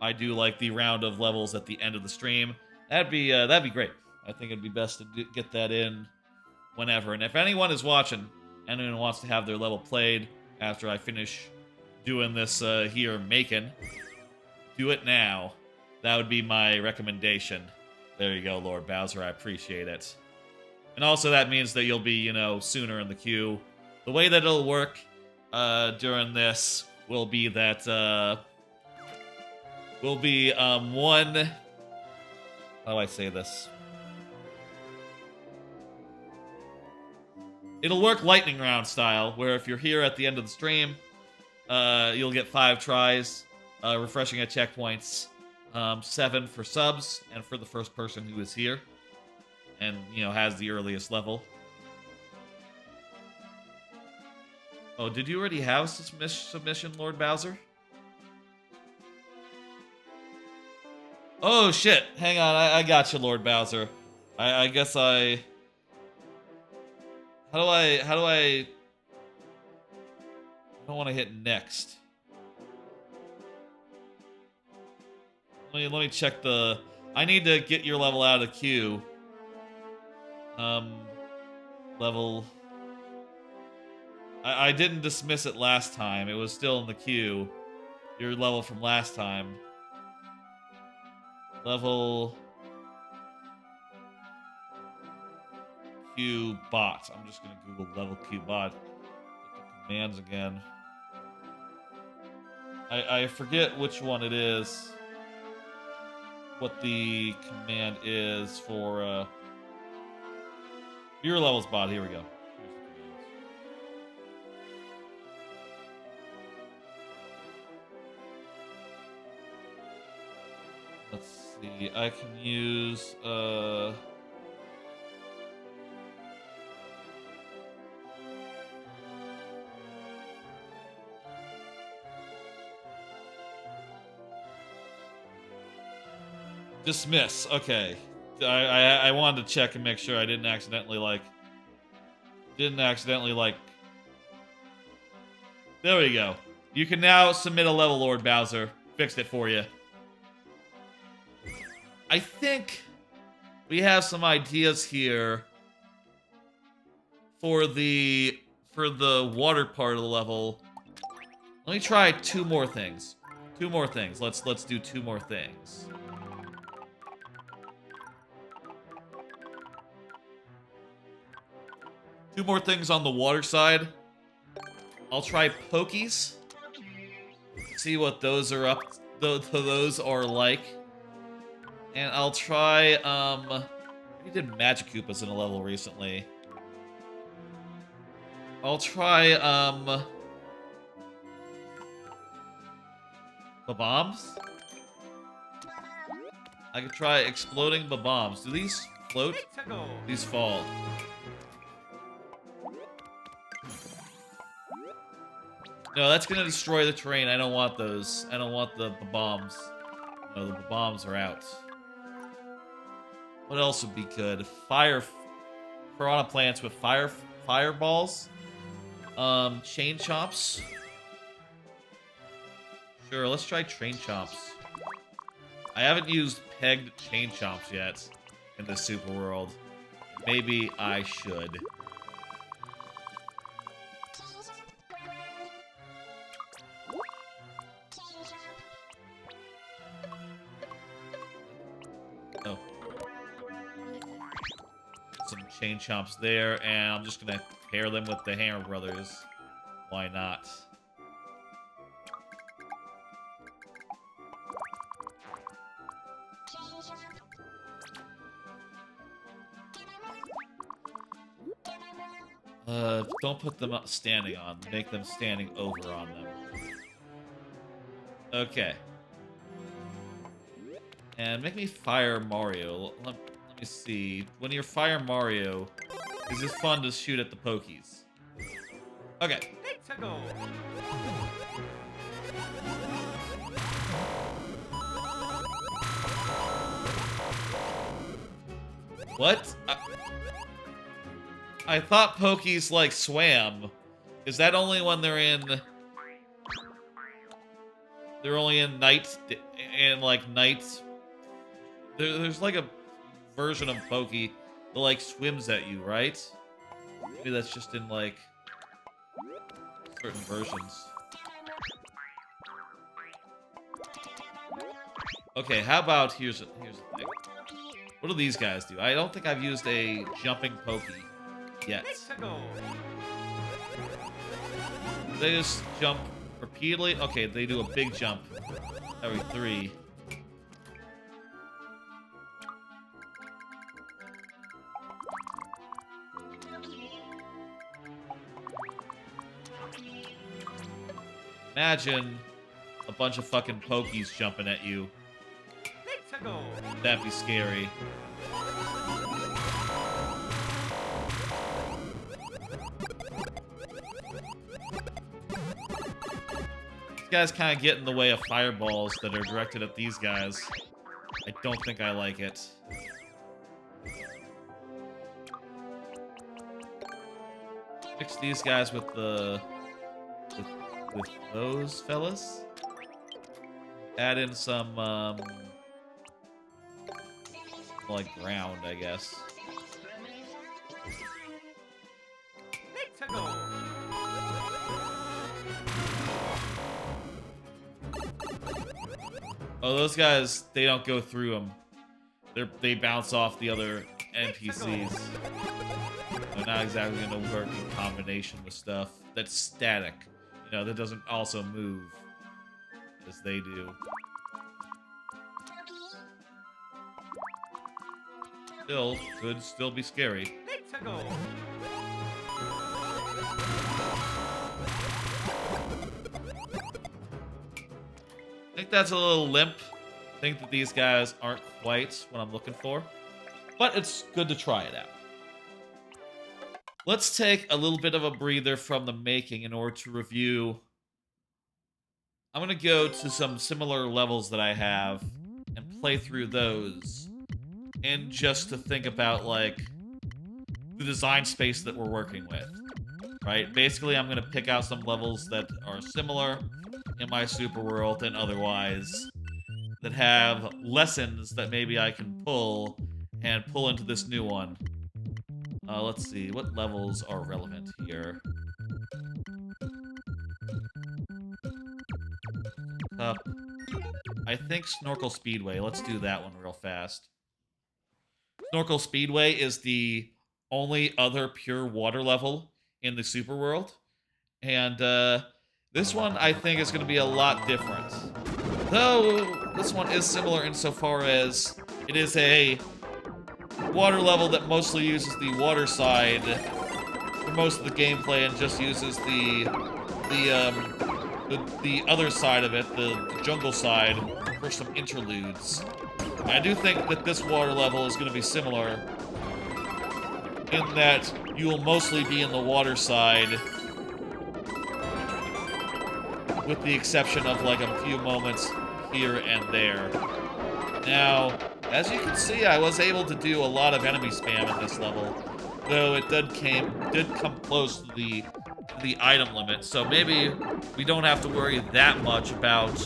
I do like the round of levels at the end of the stream. That'd be great. I think it'd be best to get that in whenever. And if anyone is watching, anyone wants to have their level played after I finish doing this here making, do it now. That would be my recommendation. There you go, Lord Bowser. I appreciate it. And also that means that you'll be, you know, sooner in the queue. The way that it'll work during this will be that one... How do I say this? It'll work lightning round style, where if you're here at the end of the stream, you'll get 5 tries, refreshing at checkpoints, 7 for subs, and for the first person who is here. And, you know, has the earliest level. Oh, did you already have submission, Lord Bowser? Oh, shit. Hang on, I got you, Lord Bowser. I guess I... How do I... I don't want to hit next. Let me check the... I need to get your level out of the queue. Level... I didn't dismiss it last time. It was still in the queue. Your level from last time. Level... Q bot. I'm just gonna Google level Q bot. Get the commands again. I forget which one it is. What the command is for your levels bot. Here we go. Let's see. I can use dismiss. Okay. I wanted to check and make sure I didn't accidentally like... There we go. You can now submit a level, Lord Bowser. Fixed it for you. I think we have some ideas here for the water part of the level. Let me try two more things. Let's do two more things. Two more things on the water side. I'll try Pokies. See what those are up. Those are like. And I'll try. We did Magic Koopas in a level recently. I'll try. Bombs. I could try exploding bombs. Do these float? These fall. No, that's gonna destroy the terrain. I don't want those. I don't want the bombs. No, the bombs are out. What else would be good? Piranha plants with fireballs. Chain chomps. Sure, let's try train chomps. I haven't used pegged chain chomps yet in the super world. Maybe I should. Oh. Some chain chomps there, and I'm just gonna pair them with the Hammer Brothers. Why not? Don't put them up standing on. Make them standing over on them. Okay. And make me Fire Mario. Let me see. When you're Fire Mario, is it fun to shoot at the Pokies? Okay. What? I thought Pokies, like, swam. Is that only when they're in... They're only in night... And, like, night... There's, like, a version of Pokey that, like, swims at you, right? Maybe that's just in, like... certain versions. Okay, how about... Here's the thing. What do these guys do? I don't think I've used a jumping Pokey yet. They just jump repeatedly? Okay, they do a big jump every 3. Imagine a bunch of fucking Pokies jumping at you. That'd be scary. These guys kind of get in the way of fireballs that are directed at these guys. I don't think I like it. Fix these guys with the... with those fellas. Add in some, like, ground, I guess. Oh, those guys, they don't go through them. They bounce off the other NPCs. They're not exactly going to work in combination with stuff that's static. You know, that doesn't also move as they do. Still, could still be scary. I think that's a little limp. I think that these guys aren't quite what I'm looking for. But it's good to try it out. Let's take a little bit of a breather from the making in order to review. I'm going to go to some similar levels that I have and play through those. And just to think about, like, the design space that we're working with. Right? Basically, I'm going to pick out some levels that are similar in my super world and otherwise, that have lessons that maybe I can pull and pull into this new one. Let's see, what levels are relevant here? I think Snorkel Speedway. Let's do that one real fast. Snorkel Speedway is the only other pure water level in the super world. And this one, I think, is going to be a lot different. Though, this one is similar insofar as it is a water level that mostly uses the water side for most of the gameplay and just uses the other side of it, the jungle side, for some interludes. And I do think that this water level is going to be similar in that you will mostly be in the water side, with the exception of like a few moments here and there. Now, as you can see, I was able to do a lot of enemy spam at this level, though it did come close to the item limit, so maybe we don't have to worry that much about,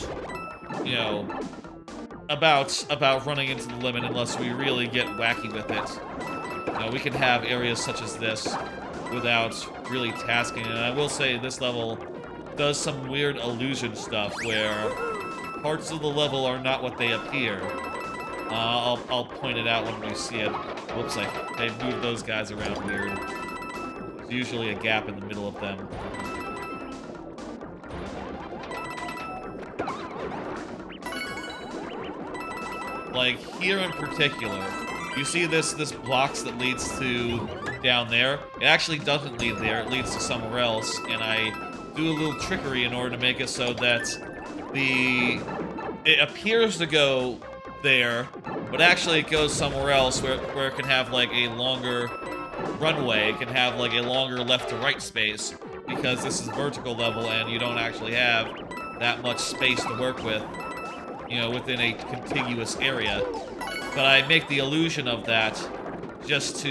you know, about running into the limit unless we really get wacky with it. You know, we can have areas such as this without really tasking, and I will say this level does some weird illusion stuff where parts of the level are not what they appear. I'll point it out when we see it. Whoops, they moved those guys around weird. There's usually a gap in the middle of them. Like, here in particular, you see this blocks that leads to down there? It actually doesn't lead there, it leads to somewhere else, and I do a little trickery in order to make it so that it appears to go there, but actually it goes somewhere else where it can have like a longer runway, it can have like a longer left to right space, because this is vertical level and you don't actually have that much space to work with, you know, within a contiguous area. But I make the illusion of that just to,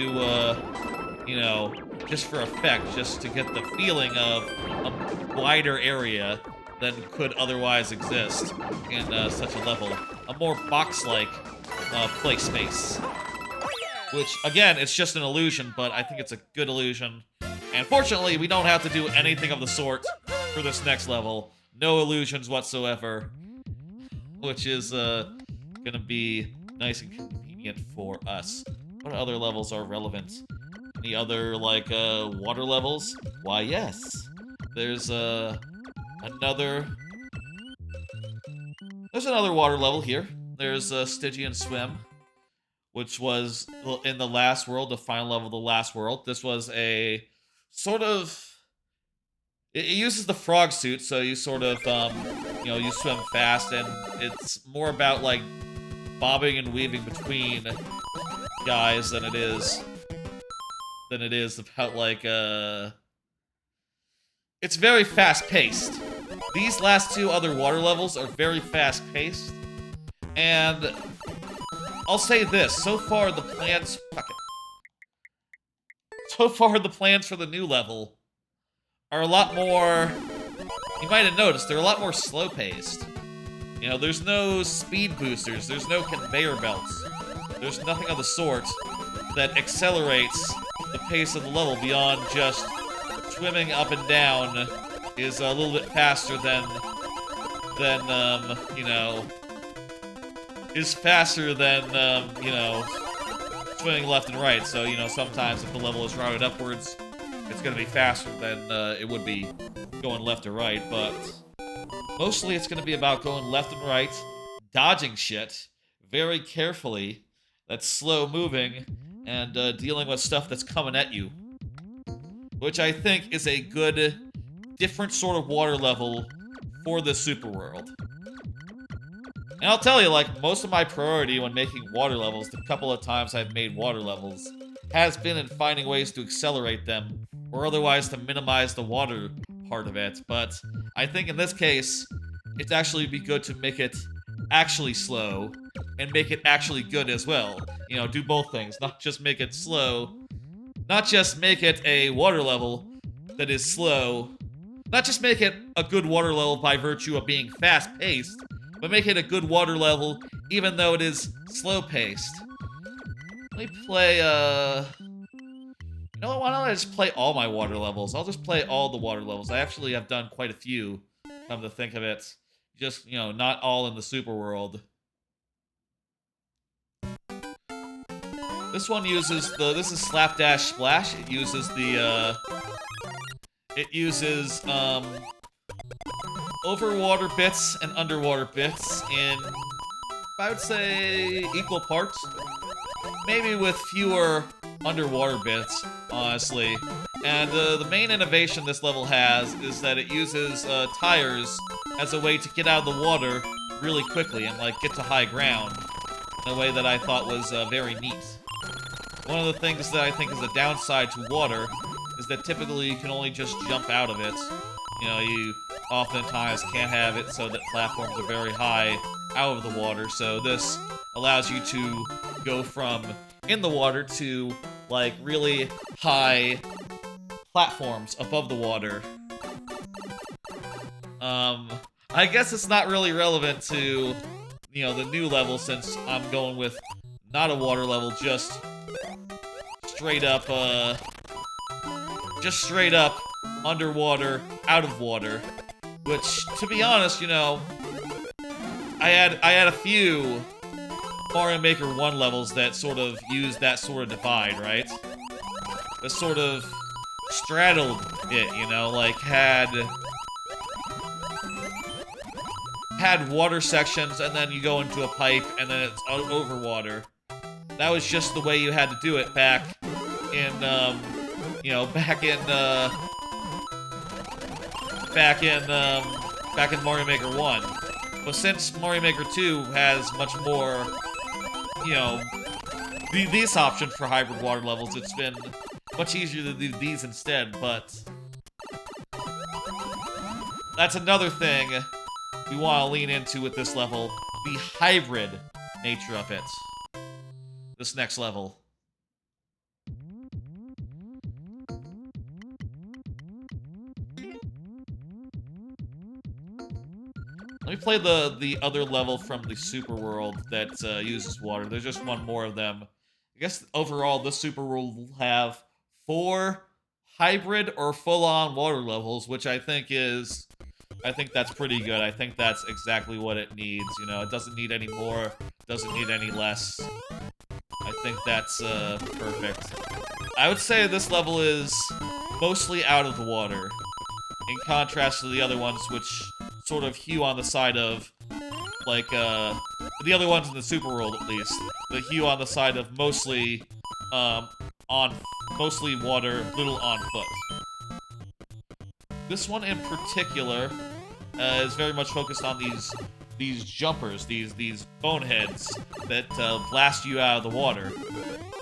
you know, just for effect, just to get the feeling of a wider area than could otherwise exist in such a level. A more box-like play space. Which, again, it's just an illusion, but I think it's a good illusion. And fortunately, we don't have to do anything of the sort for this next level. No illusions whatsoever. Which is gonna be nice and convenient for us. What other levels are relevant? Any other, like, water levels? Why, yes. There's another water level here. There's Stygian Swim, which was in the last world, the final level of the last world. This was a sort of... It uses the frog suit, so you sort of, you know, you swim fast, and it's more about, like, bobbing and weaving between guys than it is about, like, It's very fast-paced. These last two other water levels are very fast-paced, and I'll say this, so far the plans... Fuck it. So far the plans for the new level are a lot more... You might have noticed, they're a lot more slow-paced. You know, there's no speed boosters, there's no conveyor belts. There's nothing of the sort that accelerates the pace of the level beyond just swimming up and down is a little bit faster than you know, is faster than, you know, swimming left and right. So, you know, sometimes if the level is routed upwards, it's going to be faster than it would be going left or right. But mostly it's going to be about going left and right, dodging shit very carefully that's slow moving, and dealing with stuff that's coming at you. Which I think is a good, different sort of water level for the super world. And I'll tell you, like, most of my priority when making water levels, the couple of times I've made water levels, has been in finding ways to accelerate them, or otherwise to minimize the water part of it. But I think in this case, it's actually be good to make it actually slow, and make it actually good as well. You know, do both things, not just make it slow, not just make it a water level that is slow, not just make it a good water level by virtue of being fast-paced, but make it a good water level even though it is slow-paced. Let me play, you know what, why don't I just play all my water levels? I'll just play all the water levels. I actually have done quite a few, come to think of it. Just, you know, not all in the super world. This one uses this is Slapdash Splash. It uses overwater bits and underwater bits in, I would say, equal parts. Maybe with fewer underwater bits, honestly. And the main innovation this level has is that it uses tires as a way to get out of the water really quickly and, like, get to high ground in a way that I thought was very neat. One of the things that I think is a downside to water is that typically you can only just jump out of it. You know, you oftentimes can't have it so that platforms are very high out of the water, so this allows you to go from in the water to, like, really high platforms above the water. I guess it's not really relevant to, you know, the new level since I'm going with not a water level, just straight up underwater, out of water. Which, to be honest, you know, I had a few Mario Maker 1 levels that sort of used that sort of divide, right? That sort of straddled it, you know, like had water sections and then you go into a pipe and then it's over water. That was just the way you had to do it back in, you know, back in Mario Maker 1. But since Mario Maker 2 has much more, you know, this option for hybrid water levels, it's been much easier to do these instead, but that's another thing we want to lean into with this level, the hybrid nature of it. This next level. Let me play the other level from the super world that uses water. There's just one more of them. I guess overall, this super world will have 4 hybrid or full-on water levels, which I think that's pretty good. I think that's exactly what it needs. You know, it doesn't need any more, doesn't need any less. I think that's perfect. I would say this level is mostly out of the water, in contrast to the other ones, which sort of hew on the side of, like, the other ones in the super world, at least. The hew on the side of mostly, mostly water, little on foot. This one in particular is very much focused on these jumpers, these boneheads that blast you out of the water.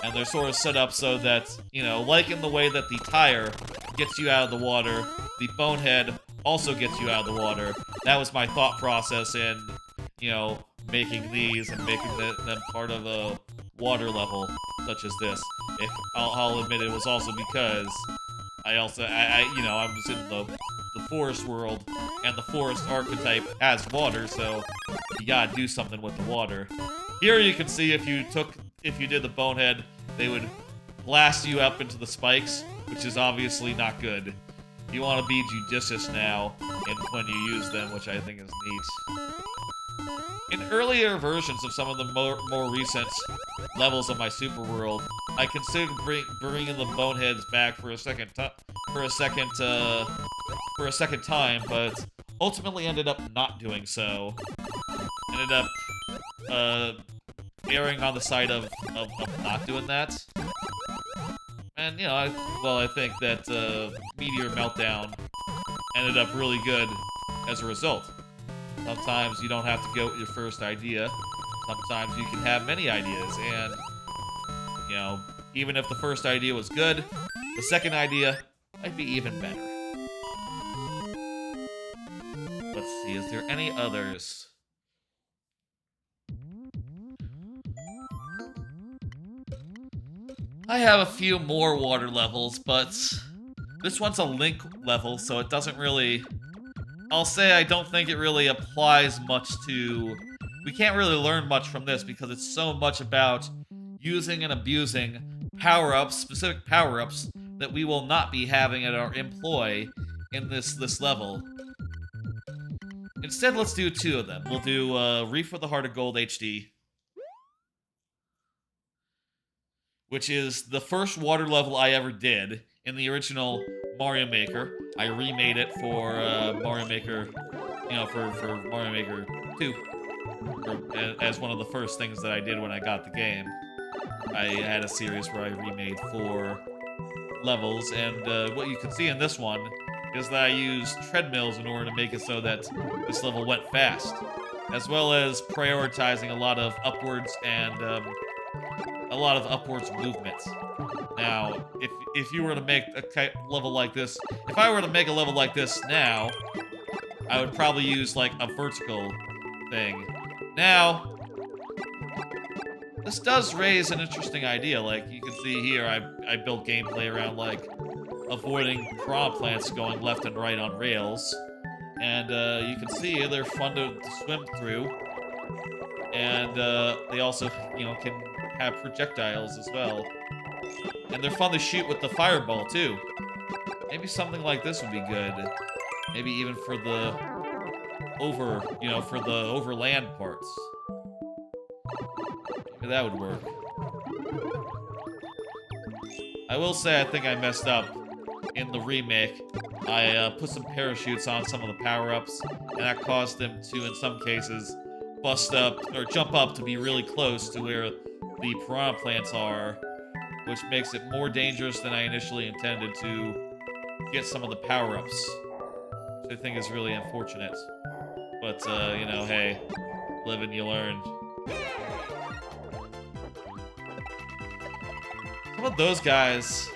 And they're sort of set up so that, you know, like in the way that the tire gets you out of the water, the bonehead also gets you out of the water. That was my thought process in, you know, making these and making them part of a water level such as this. I'll admit it was also because I was in the forest world, and the forest archetype has water, so you gotta do something with the water. Here you can see if if you did the bonehead, they would blast you up into the spikes, which is obviously not good. You want to be judicious now and when you use them, which I think is neat. In earlier versions of some of the more recent levels of my Superworld, I considered bringing the boneheads back for a second time, but ultimately ended up not doing so. Ended up erring on the side of not doing that. And you know, I think that Meteor Meltdown ended up really good as a result. Sometimes you don't have to go with your first idea. Sometimes you can have many ideas, and you know, even if the first idea was good, the second idea might be even better. Let's see, is there any others? I have a few more water levels, but this one's a link level, so it doesn't really... I'll say I don't think it really applies much to... We can't really learn much from this because it's so much about using and abusing power-ups, specific power-ups, that we will not be having at our employ in this level. Instead, let's do two of them. We'll do Reef with the Heart of Gold HD, which is the first water level I ever did in the original Mario Maker. I remade it for Mario Maker, you know, for Mario Maker 2, as one of the first things that I did when I got the game. I had a series where I remade 4 levels, and what you can see in this one is that I used treadmills in order to make it so that this level went fast, as well as prioritizing a lot of upwards and a lot of upwards movement. Now, if you were to make a level like this, if I were to make a level like this now, I would probably use like a vertical thing. Now, this does raise an interesting idea. Like you can see here, I built gameplay around like avoiding piranha plants going left and right on rails, and you can see they're fun to swim through, and they also, you know, can have projectiles as well. And they're fun to shoot with the fireball, too. Maybe something like this would be good. Maybe even for the for the overland parts. Maybe that would work. I will say I think I messed up in the remake. I put some parachutes on some of the power-ups, and that caused them to, in some cases, bust up or jump up to be really close to where the piranha plants are, which makes it more dangerous than I initially intended to get some of the power-ups, which I think is really unfortunate. But, you know, hey, live and you learn. Some of those guys,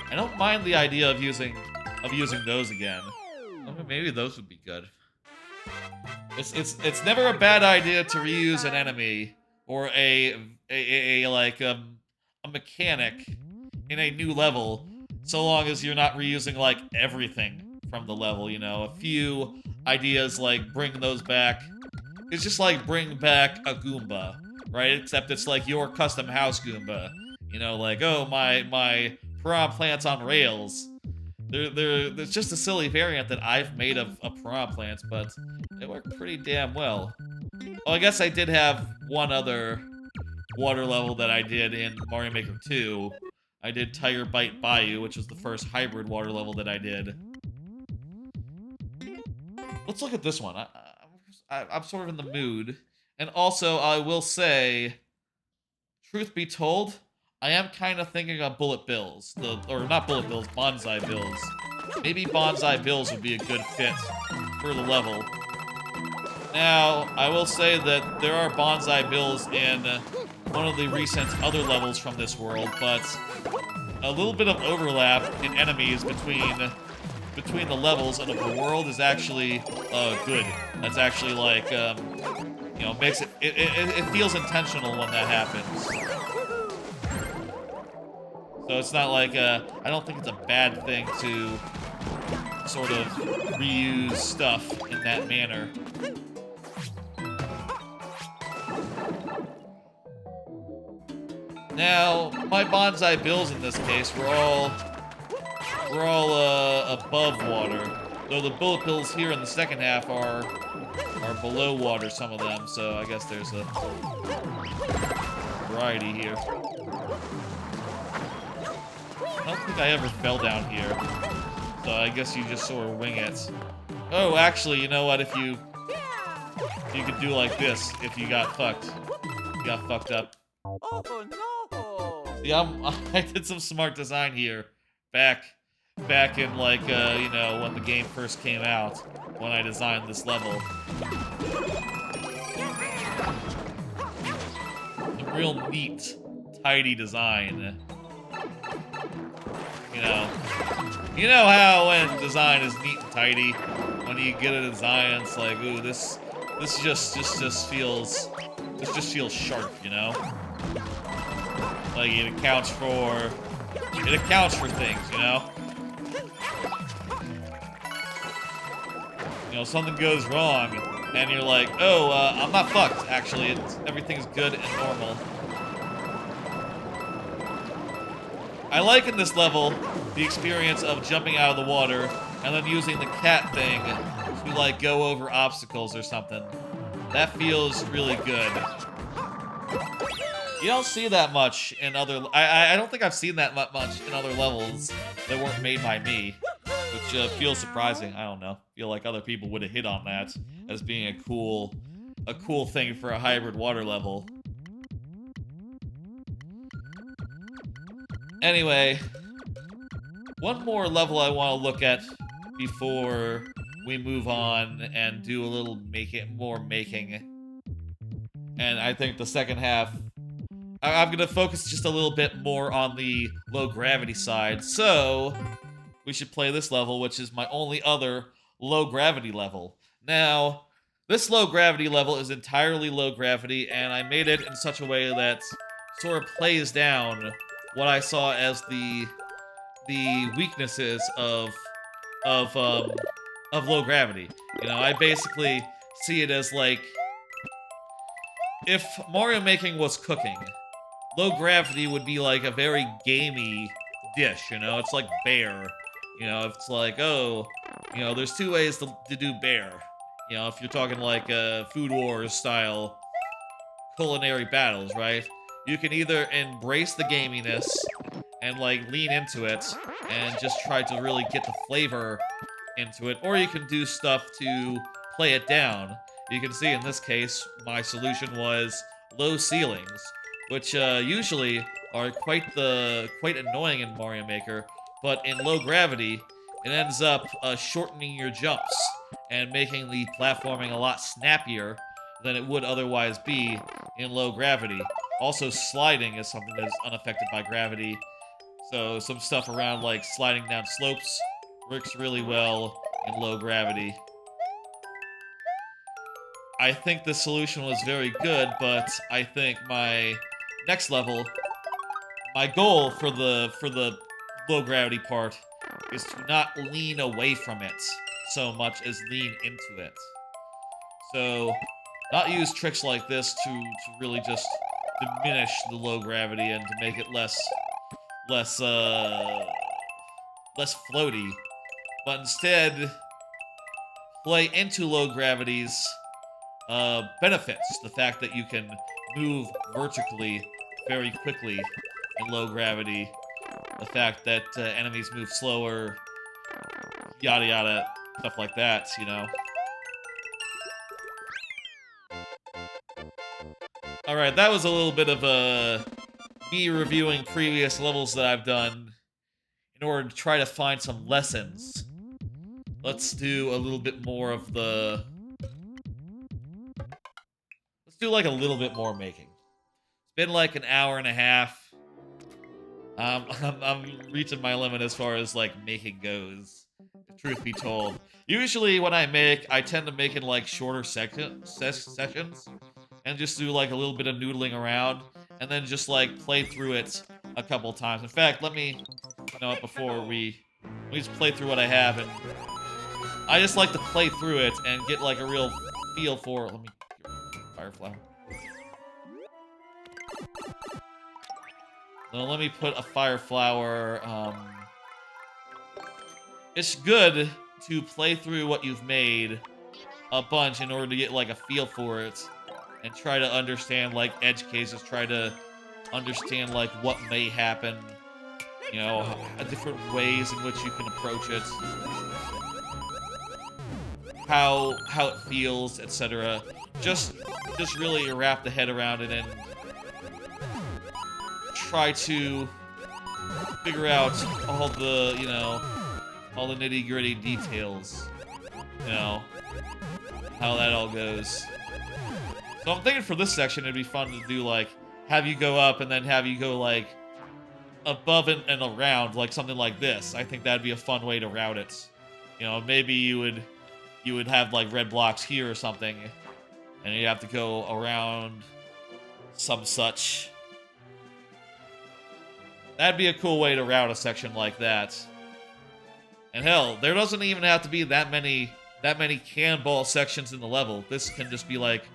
I don't mind the idea of using those again. Maybe those would be good. It's never a bad idea to reuse an enemy or a mechanic in a new level, so long as you're not reusing like everything from the level, you know. A few ideas like bring those back. It's just like bring back a Goomba, right? Except it's like your custom house Goomba. You know, like, oh, my piranha plants on rails. There's just a silly variant that I've made of piranha plants, but they work pretty damn well. Oh, I guess I did have one other water level that I did in Mario Maker 2. I did Tiger Bite Bayou, which was the first hybrid water level that I did. Let's look at this one. I'm sort of in the mood. And also, I will say, truth be told, I am kind of thinking of Bullet Bills. Or not Bullet Bills, Bonsai Bills. Maybe Bonsai Bills would be a good fit for the level. Now, I will say that there are Bonsai Bills in one of the recent other levels from this world, but a little bit of overlap in enemies between the levels and the world is actually good. That's actually like, you know, makes it feels intentional when that happens. So it's not like, I don't think it's a bad thing to sort of reuse stuff in that manner. Now, my bonsai bills in this case were all above water. Though the bullet bills here in the second half are below water, some of them, so I guess there's a variety here. I don't think I ever fell down here, so I guess you just sort of wing it. Oh, actually, you know what? If you could do like this, if you got fucked up. Oh no! See, I did some smart design here, back in like you know, when the game first came out, when I designed this level. A real neat, tidy design. You know how when design is neat and tidy, when you get a design, it's like, ooh, this just feels sharp, you know? Like it accounts for things, you know? You know, something goes wrong, and you're like, oh, I'm not fucked, actually. Everything's good and normal. I like in this level the experience of jumping out of the water and then using the cat thing to, like, go over obstacles or something. That feels really good. You don't see that much in other... I don't think I've seen that much in other levels that weren't made by me, which feels surprising. I don't know. I feel like other people would have hit on that as being a cool thing for a hybrid water level. Anyway, one more level I want to look at before we move on and do a little more making. And I think the second half, I'm going to focus just a little bit more on the low gravity side. So, we should play this level, which is my only other low gravity level. Now, this low gravity level is entirely low gravity, and I made it in such a way that sort of plays down what I saw as the weaknesses of low gravity. You know, I basically see it as like, if Mario making was cooking, low gravity would be like a very gamey dish, you know? It's like bear. You know, it's like, oh, you know, there's two ways to do bear. You know, if you're talking like Food Wars style culinary battles, right? You can either embrace the gaminess and, like, lean into it and just try to really get the flavor into it, or you can do stuff to play it down. You can see in this case, my solution was low ceilings, which usually are quite annoying in Mario Maker, but in low gravity, it ends up shortening your jumps and making the platforming a lot snappier than it would otherwise be in low gravity. Also, sliding is something that is unaffected by gravity, so some stuff around like sliding down slopes works really well in low gravity. I think the solution was very good, but I think my next level, my goal for the low gravity part is to not lean away from it so much as lean into it. So, not use tricks like this to really just diminish the low gravity and to make it less floaty, but instead play into low gravity's benefits. The fact that you can move vertically very quickly in low gravity, the fact that enemies move slower, yada yada, stuff like that, you know. Alright, that was a little bit of me reviewing previous levels that I've done in order to try to find some lessons. Let's do a little bit more of the... Let's do like a little bit more making. It's been like an hour and a half. I'm reaching my limit as far as like making goes, truth be told. Usually when I make, I tend to make in like shorter sessions and just do like a little bit of noodling around and then just like play through it a couple times. In fact, let me, you know what, before we just play through what I have, and I just like to play through it and get like a real feel for, let me get rid of Fireflower. Well, let me put a fire flower. It's good to play through what you've made a bunch in order to get like a feel for it and try to understand like edge cases, try to understand like what may happen, you know, different ways in which you can approach it, how it feels, etc. Just really wrap the head around it and try to figure out all the, you know, all the nitty-gritty details, you know, how that all goes. So I'm thinking for this section it'd be fun to do like have you go up and then have you go like above and around, like something like this. I think that'd be a fun way to route it. You know, maybe you would have like red blocks here or something, and you'd have to go around some such. That'd be a cool way to route a section like that. And hell, there doesn't even have to be that many cannonball sections in the level. This can just be like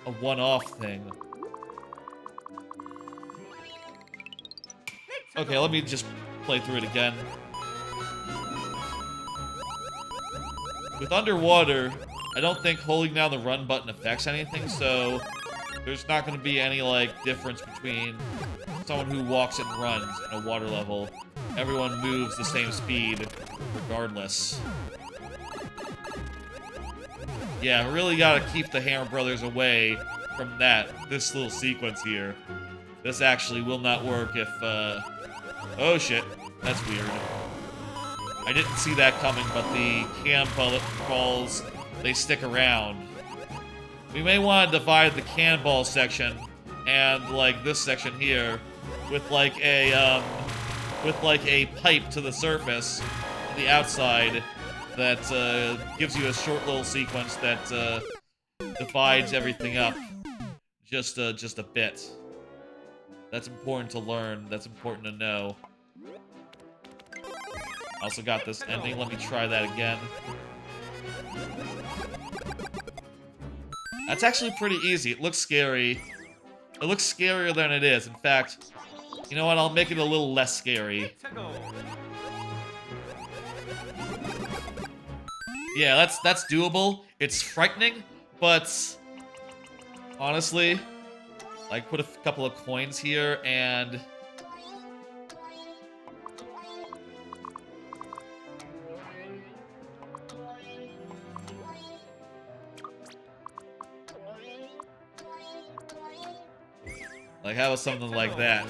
a one-off thing. Okay, let me just play through it again. With underwater, I don't think holding down the run button affects anything, so there's not going to be any, like, difference between someone who walks and runs in a water level. Everyone moves the same speed, regardless. Yeah, really gotta keep the Hammer Brothers away from this little sequence here. This actually will not work if, oh shit, that's weird. I didn't see that coming, but the cannonballs, they stick around. We may want to divide the cannonball section and, like, this section here with, like, a pipe to the surface on the outside that, gives you a short little sequence that, divides everything up just a bit. That's important to learn. That's important to know. Also got this ending. Let me try that again. That's actually pretty easy. It looks scary. It looks scarier than it is. In fact, you know what? I'll make it a little less scary. Yeah, that's doable. It's frightening, but honestly, like, put a couple of coins here and like, how about something like that?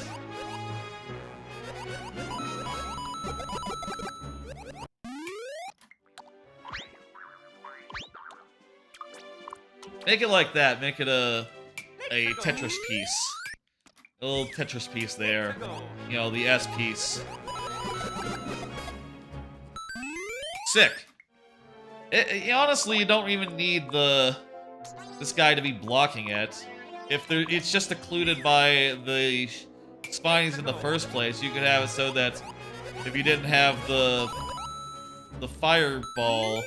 Make it like that. Make it a Tetris piece. A little Tetris piece there. You know, the S piece. Sick. Honestly, you don't even need this guy to be blocking it. It's just occluded by the spines in the first place. You could have it so that if you didn't have the fireball,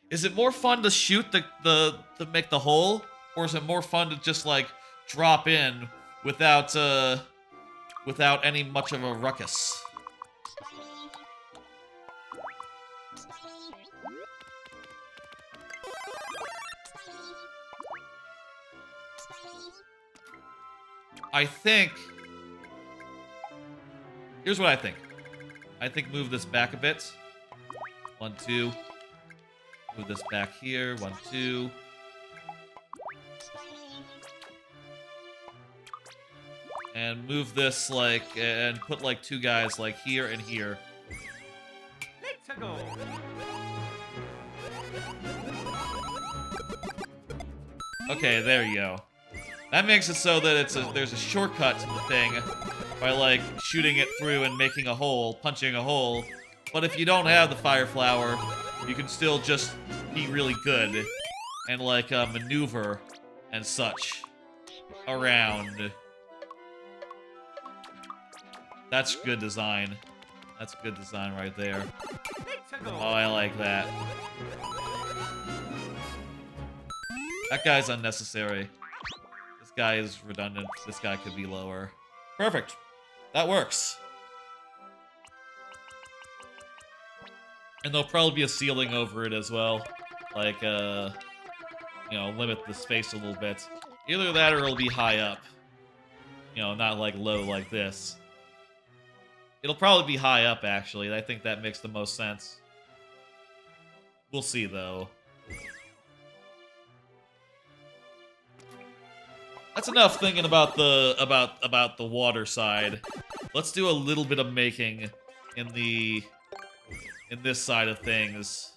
is it more fun to shoot to make the hole, or is it more fun to just like drop in without any much of a ruckus? I think... Here's what I think. I think move this back a bit. 1, 2. Move this back here. 1, 2. And move this, like, and put, like, 2 guys, like, here and here. Let's go. Okay, there you go. That makes it so that there's a shortcut to the thing by, like, shooting it through and making a hole, punching a hole. But if you don't have the fire flower, you can still just be really good and, like, maneuver and such around. That's good design. That's good design right there. Oh, I like that. That guy's unnecessary. This guy is redundant. This guy could be lower. Perfect. That works. And there'll probably be a ceiling over it as well. Like, you know, limit the space a little bit. Either that or it'll be high up. You know, not like low like this. It'll probably be high up, actually. I think that makes the most sense. We'll see, though. That's enough thinking about the about the water side. Let's do a little bit of making in this side of things.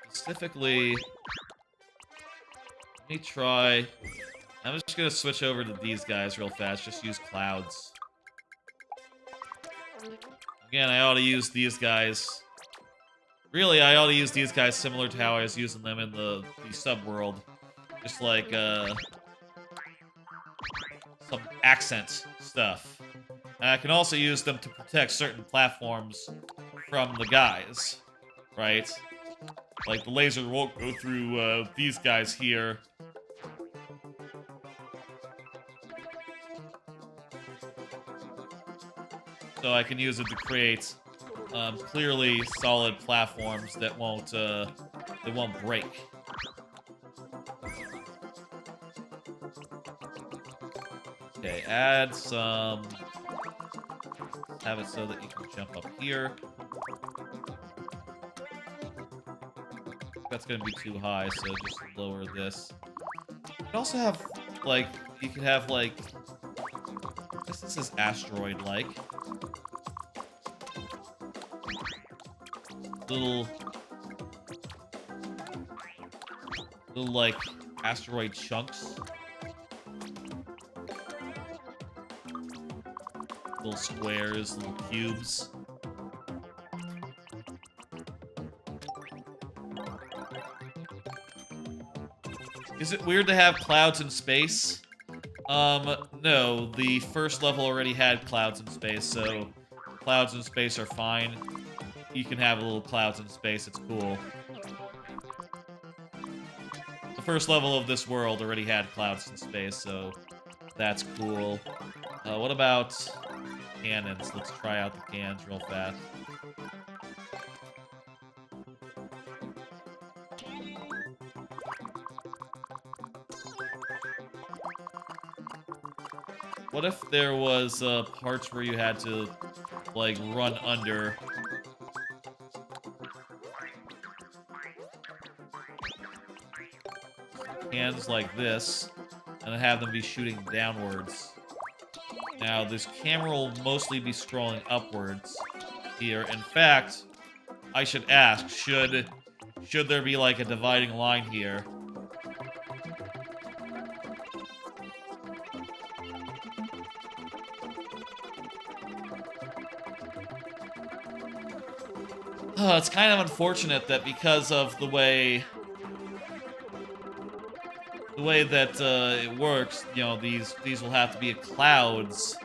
Specifically, let me try. I'm just gonna switch over to these guys real fast. Just use clouds. Again, I ought to use these guys. Really, I ought to use these guys similar to how I was using them in the subworld. Just like, some accent stuff. And I can also use them to protect certain platforms from the guys, right? Like, the laser won't go through, these guys here. So I can use it to create clearly solid platforms that won't break. Okay, add some. Have it so that you can jump up here. That's gonna be too high, so just lower this. You can also have like you can have like. I guess this is asteroid-like. Little like asteroid chunks, little squares, little cubes. Is it weird to have clouds in space? No, the first level already had clouds in space, so clouds in space are fine. You can have little clouds in space, it's cool. The first level of this world already had clouds in space, so that's cool. What about cannons? Let's try out the cannons real fast. What if there was parts where you had to, like, run under? Hands like this, and have them be shooting downwards. Now, this camera will mostly be scrolling upwards here. In fact, I should ask, should there be, like, a dividing line here? It's kind of unfortunate that because of the way that it works, you know, these will have to be clouds.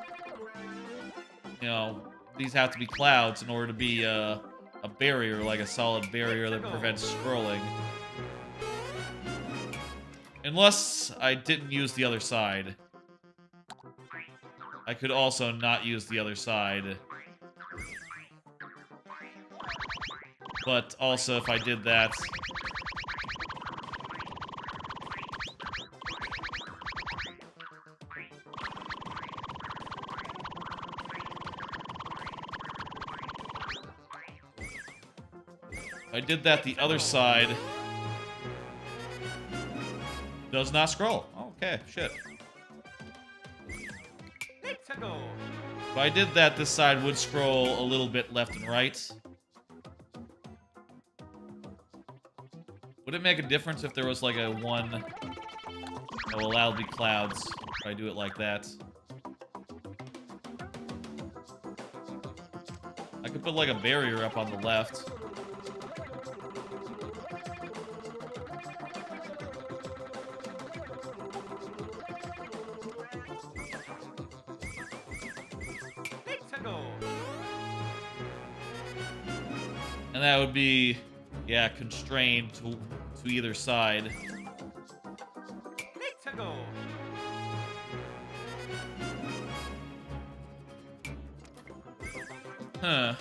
You know, these have to be clouds in order to be a barrier, like a solid barrier that prevents scrolling. Unless I didn't use the other side. I could also not use the other side. But also, if I did that... If I did that, the other side does not scroll. Okay, shit. If I did that, this side would scroll a little bit left and right. Would it make a difference if there was like a one that will allow the clouds if I do it like that? I could put like a barrier up on the left. And that would be, yeah, constrained to either side. Huh.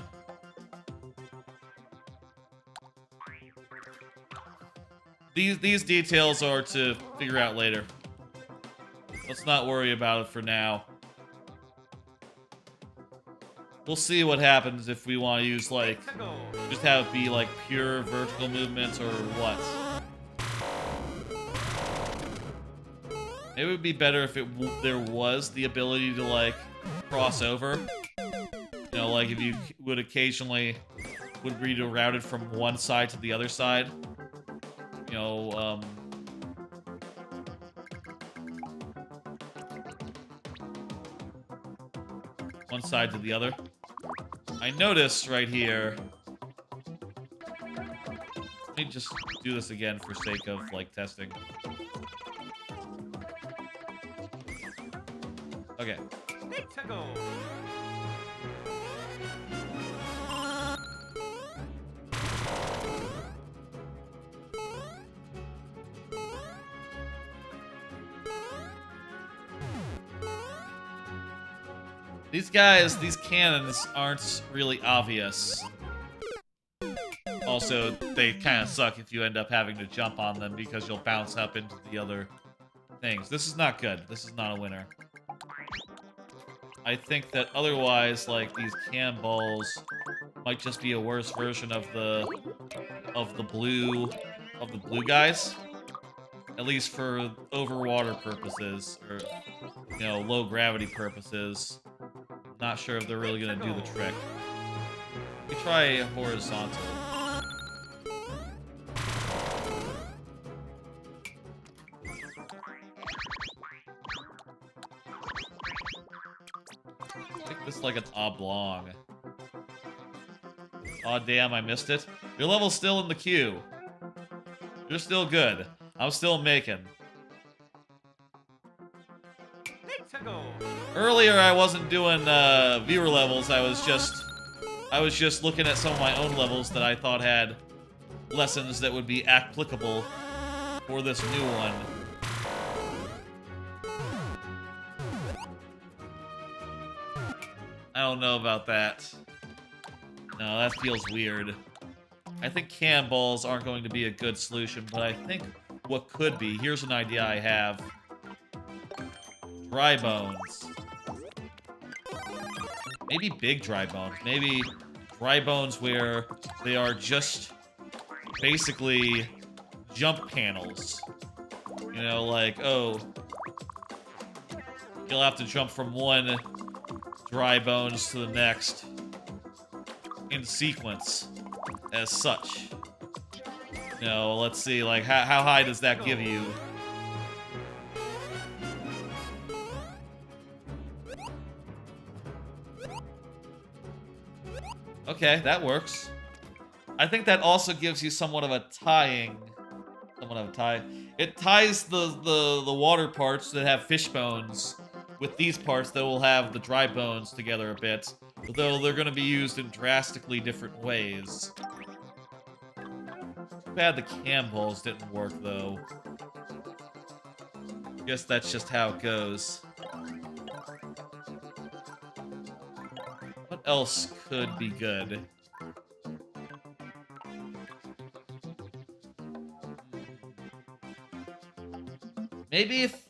These details are to figure out later. Let's not worry about it for now. We'll see what happens if we want to use, like, just have it be, like, pure vertical movements or what. Maybe it would be better if there was the ability to, like, cross over. You know, like, if you would occasionally would be routed from one side to the other side. You know, one side to the other. I noticed right here. Let me just do this again for sake of, like, testing. Okay. These guys, these cannons aren't really obvious. Also, they kind of suck if you end up having to jump on them because you'll bounce up into the other things. This is not good. This is not a winner. I think that otherwise, like, these cannonballs might just be a worse version of the blue guys. At least for overwater purposes, or, you know, low gravity purposes. Not sure if they're really gonna do the trick. We try horizontal. Make this like an oblong. Aw, damn, I missed it. Your level's still in the queue. You're still good. I'm still making. Earlier, I wasn't doing viewer levels. I was just looking at some of my own levels that I thought had lessons that would be applicable for this new one. I don't know about that. No, that feels weird. I think cannonballs aren't going to be a good solution, but I think what could be, here's an idea I have. Dry bones. Maybe big dry bones. Maybe dry bones where they are just basically jump panels. You know, like, oh, you'll have to jump from one dry bones to the next in sequence as such. You know, let's see, like, how high does that give you? Okay, that works. I think that also gives you somewhat of a tie. It ties the water parts that have fish bones with these parts that will have the dry bones together a bit, though they're going to be used in drastically different ways. Too bad the cannonballs didn't work, though. Guess that's just how it goes. What else could be good? Maybe if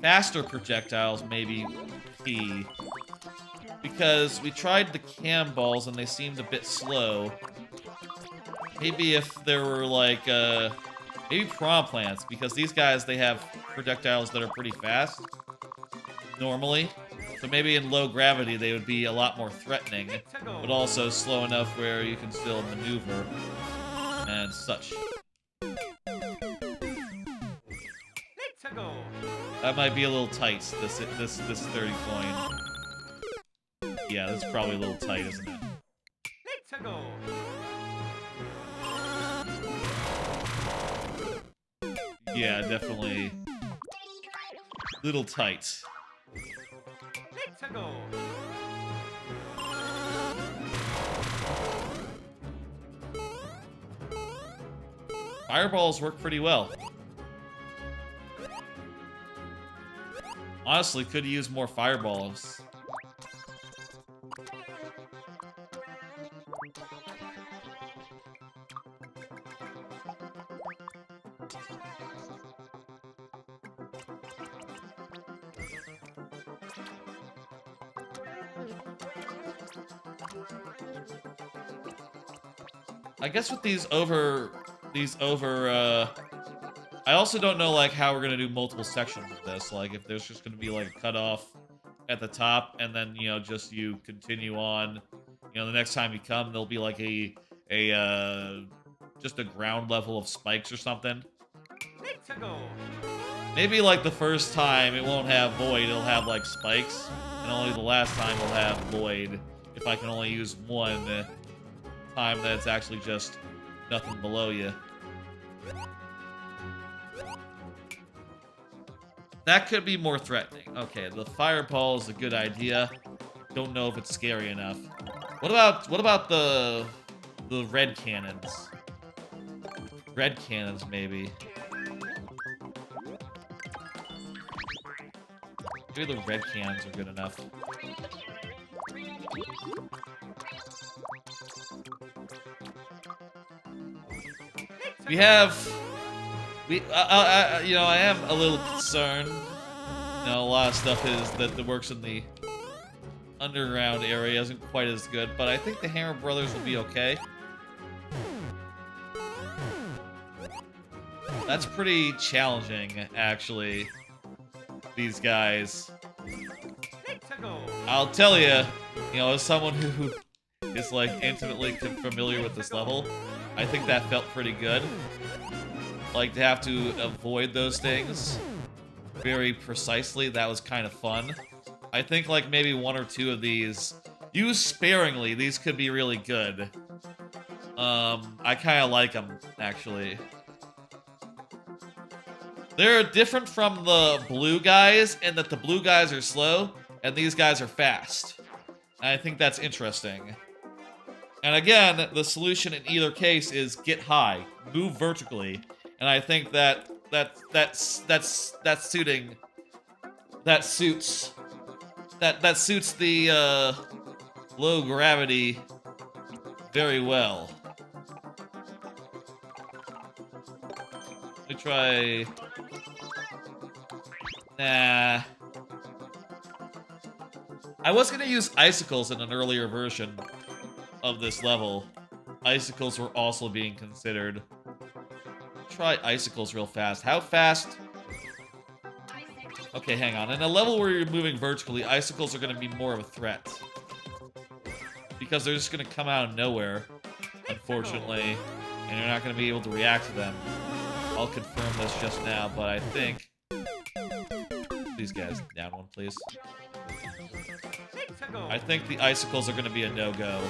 faster projectiles may be key. Because we tried the cannonballs and they seemed a bit slow. Maybe if there were like, maybe prawn plants, because these guys, they have projectiles that are pretty fast, normally. So maybe in low gravity they would be a lot more threatening, but also slow enough where you can still maneuver and such. That might be a little tight, this 30 coin. Yeah, that's probably a little tight, isn't it? Yeah, definitely a little tight. Fireballs work pretty well. Honestly, could use more fireballs. I guess with I also don't know like how we're gonna do multiple sections of this. Like if there's just gonna be like a cutoff at the top, and then just you continue on. The next time you come, there'll be like just a ground level of spikes or something. Let's go. Maybe like the first time it won't have void, it'll have like spikes, and only the last time will have void. If I can only use one time that's actually just nothing below you. That could be more threatening. Okay, the fireball is a good idea. Don't know if it's scary enough. What about the red cannons? Red cannons, maybe. Maybe the red cannons are good enough. I am a little concerned. A lot of stuff that works in the underground area isn't quite as good, but I think the Hammer Brothers will be okay. That's pretty challenging, actually. These guys. I'll tell you, as someone who is like intimately familiar with this level, I think that felt pretty good. Like to have to avoid those things very precisely, that was kind of fun. I think like maybe one or two of these, used sparingly, these could be really good. I kind of like them, actually. They're different from the blue guys in that the blue guys are slow and these guys are fast. And I think that's interesting. And again, the solution in either case is get high, move vertically, and I think that suits the low gravity very well. Let me try. Nah. I was gonna use icicles in an earlier version of this level. Icicles were also being considered. Try icicles real fast. How fast? Okay, hang on. In a level where you're moving vertically, icicles are gonna be more of a threat. Because they're just gonna come out of nowhere, unfortunately, and you're not gonna be able to react to them. I'll confirm this just now, but I think... These guys, down one, please. I think the icicles are gonna be a no-go.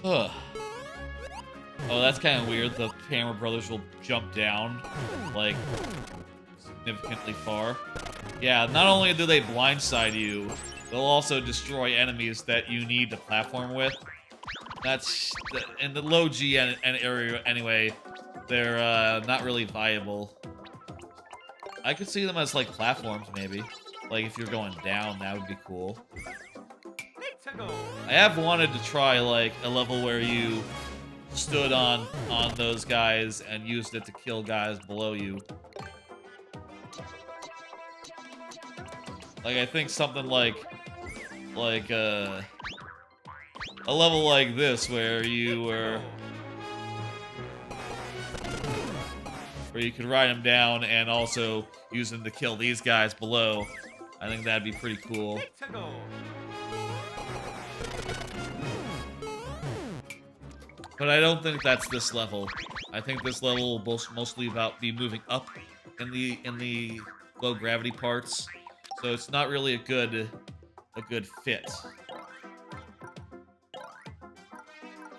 Ugh. Oh, that's kind of weird. The Hammer Brothers will jump down, like, significantly far. Yeah, not only do they blindside you, they'll also destroy enemies that you need to platform with. That's... in the low G area, anyway, they're not really viable. I could see them as, like, platforms, maybe. Like, if you're going down, that would be cool. I have wanted to try, like, a level where you stood on those guys and used it to kill guys below you. Like, I think something like a level like this where you could ride them down and also use them to kill these guys below. I think that'd be pretty cool. But I don't think that's this level. I think this level will mostly be moving up in the low gravity parts. So it's not really a good fit.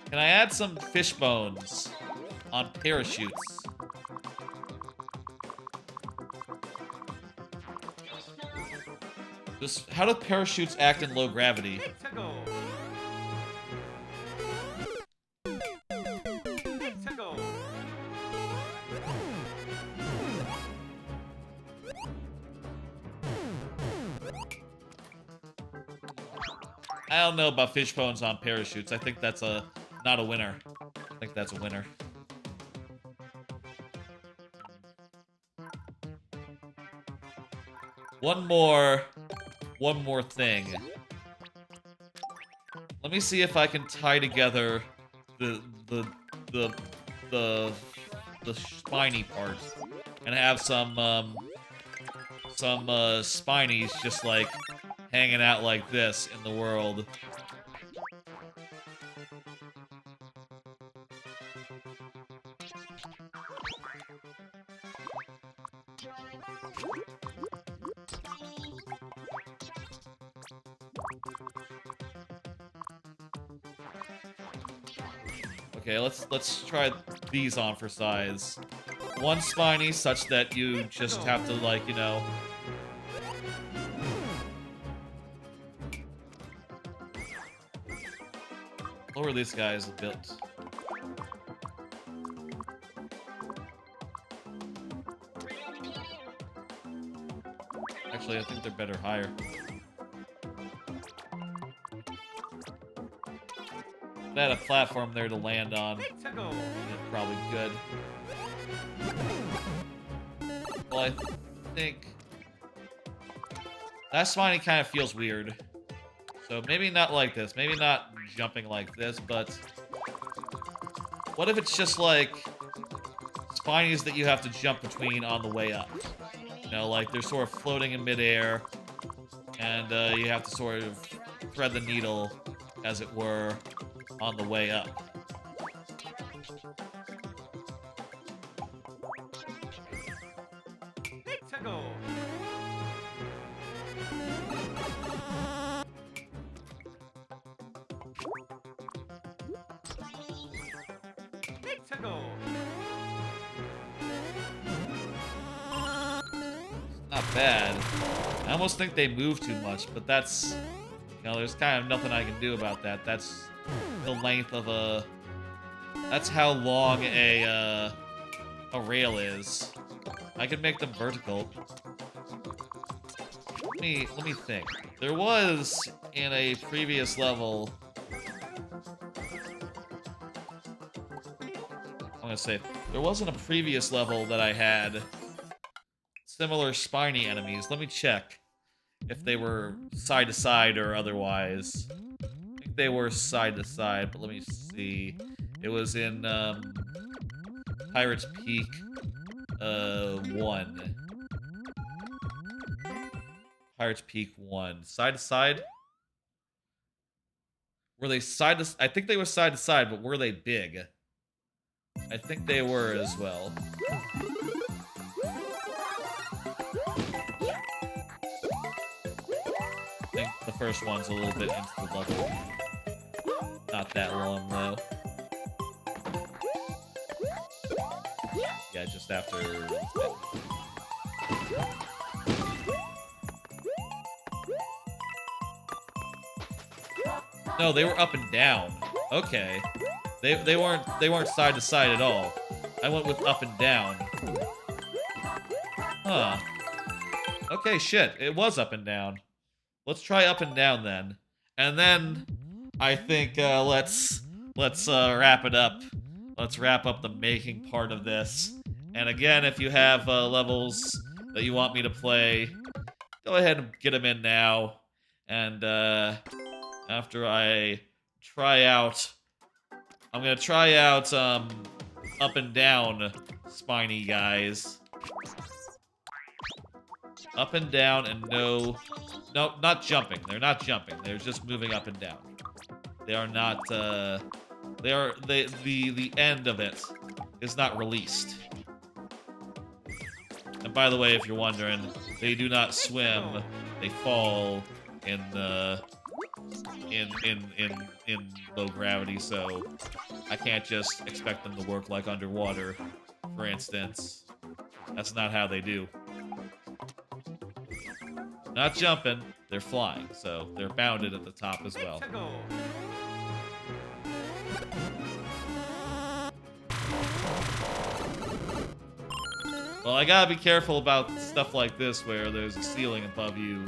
Can I add some fish bones on parachutes? Just how do parachutes act in low gravity? I don't know about fish bones on parachutes. I think that's not a winner. I think that's a winner. One more thing. Let me see if I can tie together the the the spiny parts and have some spinies just like hanging out like this in the world. Okay, let's try these on for size. One spiny such that you just have to, like, you know, lower these guys a bit. Actually, I think they're better higher. If I had a platform there to land on, probably good. Well, I think that spiny kind of feels weird. So maybe not like this. Maybe not jumping like this, but what if it's just like spinies that you have to jump between on the way up? You know, like they're sort of floating in midair, and you have to sort of thread the needle, as it were, on the way up. Let's go. Let's go. Not bad. I almost think they move too much, but that's, you know, there's kind of nothing I can do about that. That's the length of a, that's how long a rail is. I can make them vertical. Let me think. There was in a previous level, I'm gonna say, there wasn't a previous level that I had similar spiny enemies. Let me check if they were side to side or otherwise. I think they were side to side, but let me see. It was in Pirate's Peak 1. Pirate's Peak 1. Side to side? Were they side to... I think they were side to side, but were they big? I think they were as well. I think the first one's a little bit into the level. Not that long, though. Yeah, just after... No, they were up and down. Okay. They weren't side to side at all. I went with up and down. Huh. Okay, shit. It was up and down. Let's try up and down then. And then I think let's wrap it up. Let's wrap up the making part of this. And again, if you have levels that you want me to play, go ahead and get them in now. And after I try out, I'm gonna try out up and down spiny guys. Up and down, and no, not jumping. They're not jumping. They're just moving up and down. They are not. They are the end of it is not released. And by the way, if you're wondering, they do not swim. They fall in low gravity, so I can't just expect them to work like underwater, for instance. That's not how they do. Not jumping, they're flying, so they're bounded at the top as well. Well, I gotta be careful about stuff like this where there's a ceiling above you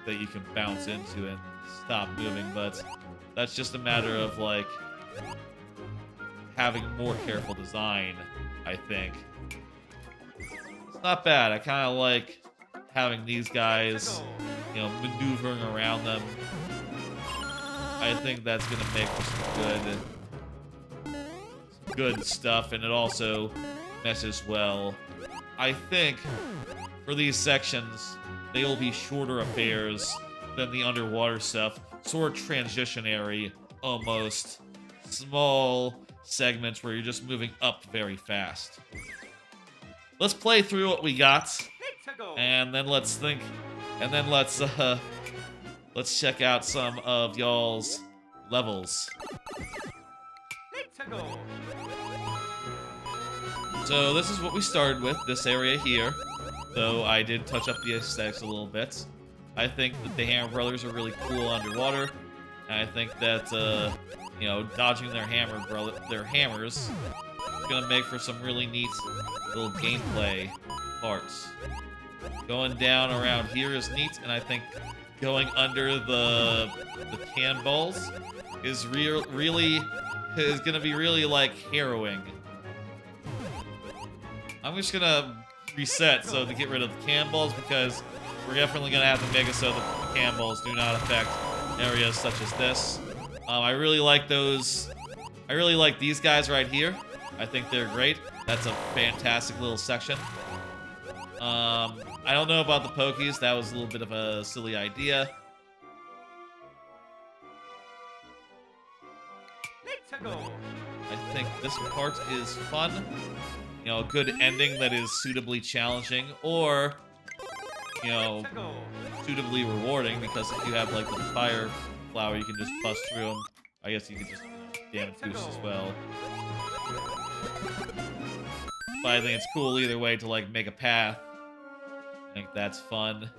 that you can bounce into and stop moving, but that's just a matter of, like, having more careful design, I think. It's not bad. I kind of like having these guys, you know, maneuvering around them. I think that's gonna make for some good stuff, and it also meshes well. I think for these sections, they will be shorter affairs than the underwater stuff, sort of transitionary, almost small segments where you're just moving up very fast. Let's play through what we got, and then let's think, and then let's check out some of y'all's levels. So this is what we started with, this area here. Though I did touch up the aesthetics a little bit. I think that the Hammer Brothers are really cool underwater. And I think that, you know, dodging their hammers is gonna make for some really neat little gameplay parts. Going down around here is neat, and I think going under the cannonballs is gonna be really like harrowing. I'm just gonna reset so to get rid of the cannonballs, because we're definitely gonna have to make it so that the cannonballs do not affect areas such as this. I really like those. I really like these guys right here. I think they're great. That's a fantastic little section. I don't know about the pokies. That was a little bit of a silly idea. I think this part is fun. You know, a good ending that is suitably challenging, or, you know, suitably rewarding, because if you have, like, the fire flower, you can just bust through them. I guess you can just, damage boost as well. But I think it's cool either way to, like, make a path. I think that's fun.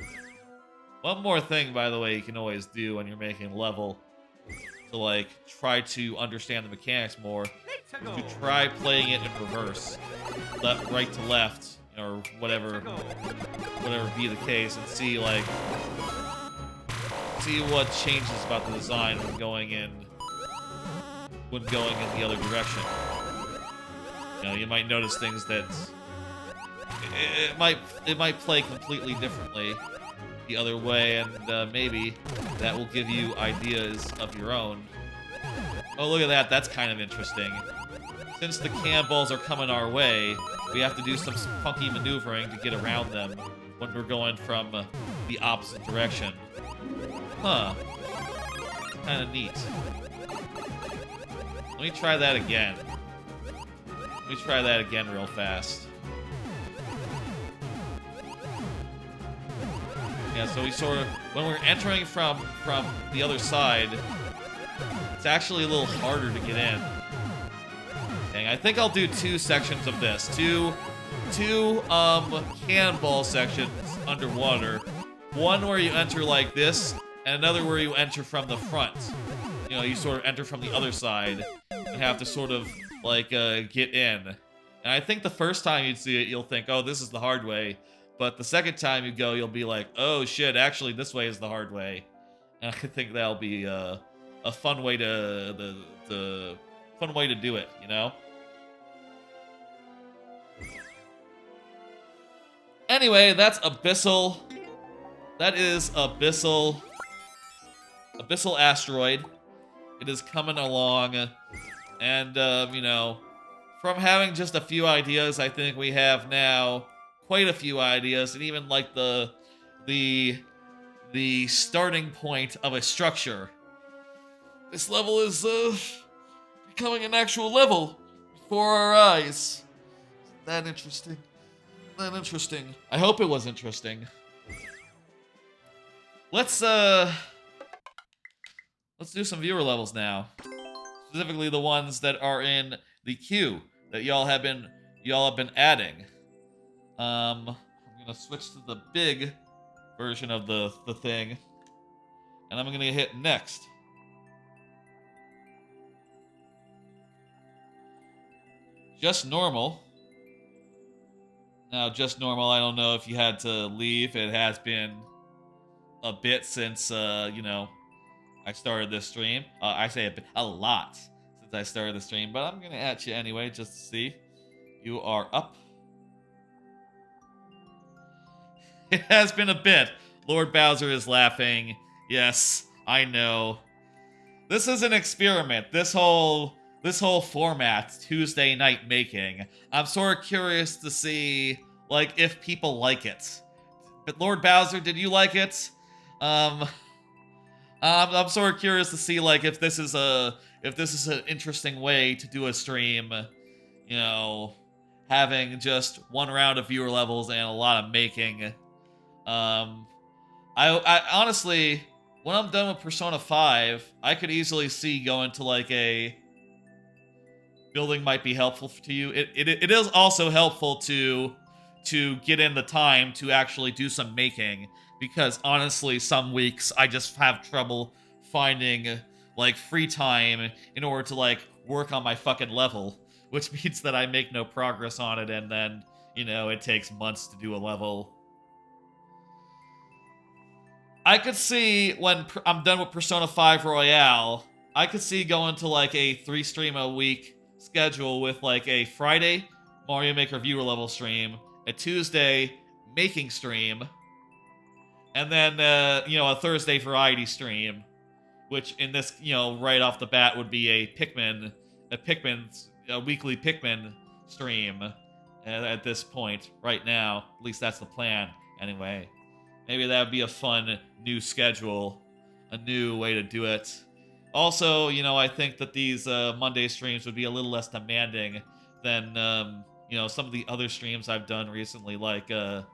One more thing, by the way, you can always do when you're making a level to, like, try to understand the mechanics more, is to try playing it in reverse. Right to left, or whatever be the case, and see what changes about the design when going in the other direction. You know, you might notice things that it might play completely differently the other way, and maybe that will give you ideas of your own. Oh, look at that! That's kind of interesting. Since the cannonballs are coming our way, we have to do some funky maneuvering to get around them when we're going from the opposite direction. Huh. Kind of neat. Let me try that again. Let me try that again real fast. Yeah, so we sort of, when we're entering from the other side, it's actually a little harder to get in. Dang, I think I'll do two sections of this. Two cannonball sections underwater. One where you enter like this, and another where you enter from the front. You know, you sort of enter from the other side and have to sort of, like, get in. And I think the first time you'd see it, you'll think, oh, this is the hard way. But the second time you go, you'll be like, oh shit, actually this way is the hard way. And I think that'll be a fun way to fun way to do it, you know? Anyway, that's Abyssal. That is Abyssal Asteroid. It is coming along, and you know, from having just a few ideas, I think we have now quite a few ideas, and even like the starting point of a structure. This level is becoming an actual level before our eyes. Isn't that interesting? Isn't that interesting? I hope it was interesting. Let's do some viewer levels now. Specifically the ones that are in the queue that y'all have been adding. I'm gonna switch to the big version of the thing, and I'm gonna hit next. Just normal. Now, just normal, I don't know if you had to leave. It has been a bit since, you know, I started this stream. I say a bit, a lot since I started the stream, but I'm gonna add you anyway just to see. You are up. It has been a bit. Lord Bowser is laughing. Yes, I know. This is an experiment. This whole format, Tuesday night making. I'm sort of curious to see like if people like it. But Lord Bowser, did you like it? Um, I'm sort of curious to see like if this is an interesting way to do a stream. You know, having just one round of viewer levels and a lot of making. I honestly, when I'm done with Persona 5, I could easily see going to like a building might be helpful to you. It is also helpful to get in the time to actually do some making, because honestly, some weeks I just have trouble finding like free time in order to like work on my fucking level, which means that I make no progress on it, and then it takes months to do a level. I could see when I'm done with Persona 5 Royale, I could see going to like a 3 stream a week schedule with like a Friday Mario Maker viewer level stream, a Tuesday making stream, and then a Thursday variety stream, which in this right off the bat would be a weekly Pikmin stream at this point right now. At least that's the plan anyway. Maybe that would be a fun new schedule, a new way to do it. Also, I think that these Monday streams would be a little less demanding than, some of the other streams I've done recently. Like, like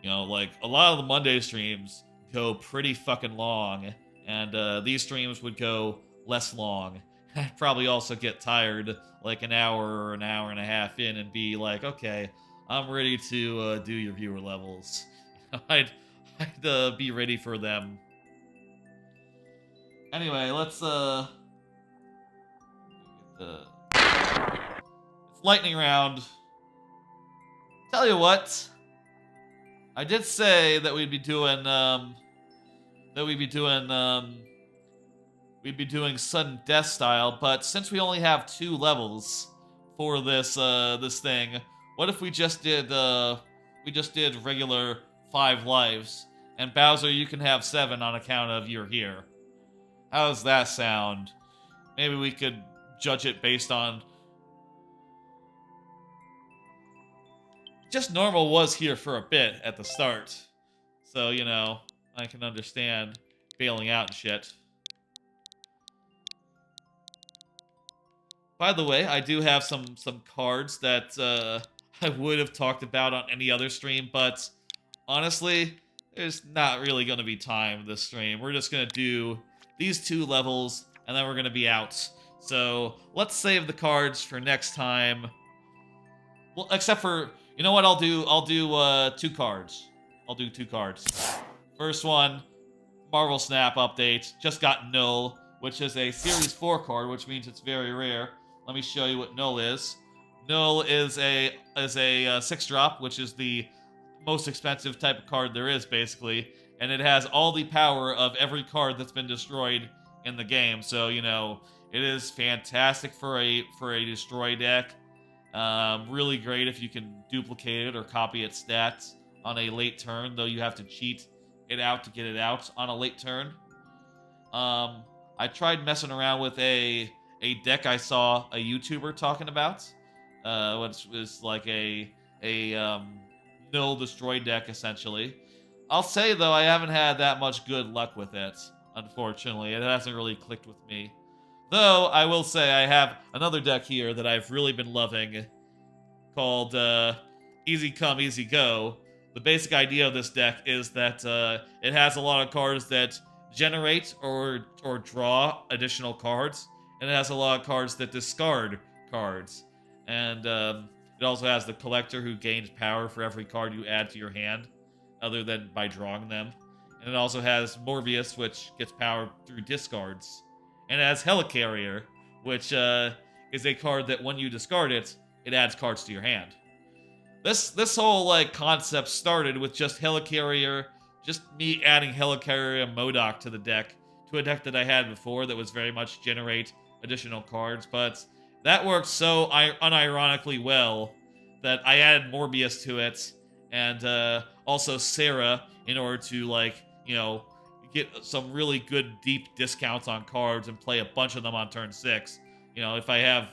a lot of the Monday streams go pretty fucking long, and these streams would go less long. I'd probably also get tired like an hour or an hour and a half in and be like, okay, I'm ready to do your viewer levels. I'd be ready for them. Anyway, let's it's lightning round. Tell you what, I did say that we'd be doing sudden death style, but since we only have 2 levels for this thing, what if we just did regular 5 lives, and Bowser, you can have 7 on account of you're here. How does that sound? Maybe we could judge it based on... Just normal was here for a bit at the start, so, I can understand bailing out and shit. By the way, I do have some cards that I would have talked about on any other stream, but honestly, there's not really going to be time this stream. We're just going to do these 2 levels, and then we're going to be out. So let's save the cards for next time. Well, except for, you know what I'll do? I'll do 2 cards. I'll do 2 cards. First one, Marvel Snap update. Just got Null, which is a Series 4 card, which means it's very rare. Let me show you what Null is. Null is a 6-drop, which is the most expensive type of card there is, basically, and it has all the power of every card that's been destroyed in the game. So it is fantastic for a destroy deck. Really great if you can duplicate it or copy its stats on a late turn, though you have to cheat it out to get it out on a late turn. I tried messing around with a deck I saw a YouTuber talking about, which was like a null destroy deck, essentially. I'll say, though, I haven't had that much good luck with it, unfortunately. It hasn't really clicked with me. Though, I will say I have another deck here that I've really been loving, called Easy Come, Easy Go. The basic idea of this deck is that it has a lot of cards that generate or draw additional cards, and it has a lot of cards that discard cards. And it also has the Collector, who gains power for every card you add to your hand, other than by drawing them. And it also has Morbius, which gets power through discards. And it has Helicarrier, which is a card that when you discard it, it adds cards to your hand. This whole concept started with just Helicarrier, just me adding Helicarrier and MODOK to the deck, to a deck that I had before that was very much generate additional cards, but that worked so unironically well that I added Morbius to it, and also Sarah in order to, like, you know, get some really good deep discounts on cards and play a bunch of them on turn 6. You know, if I have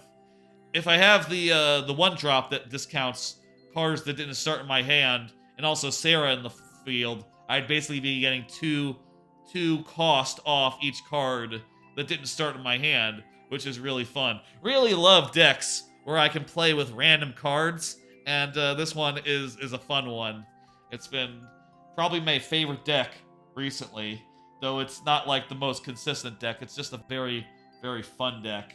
the one drop that discounts cards that didn't start in my hand, and also Sarah in the field, I'd basically be getting two cost off each card that didn't start in my hand, which is really fun. Really love decks where I can play with random cards, and this one is a fun one. It's been probably my favorite deck recently, though it's not like the most consistent deck. It's just a very, very fun deck.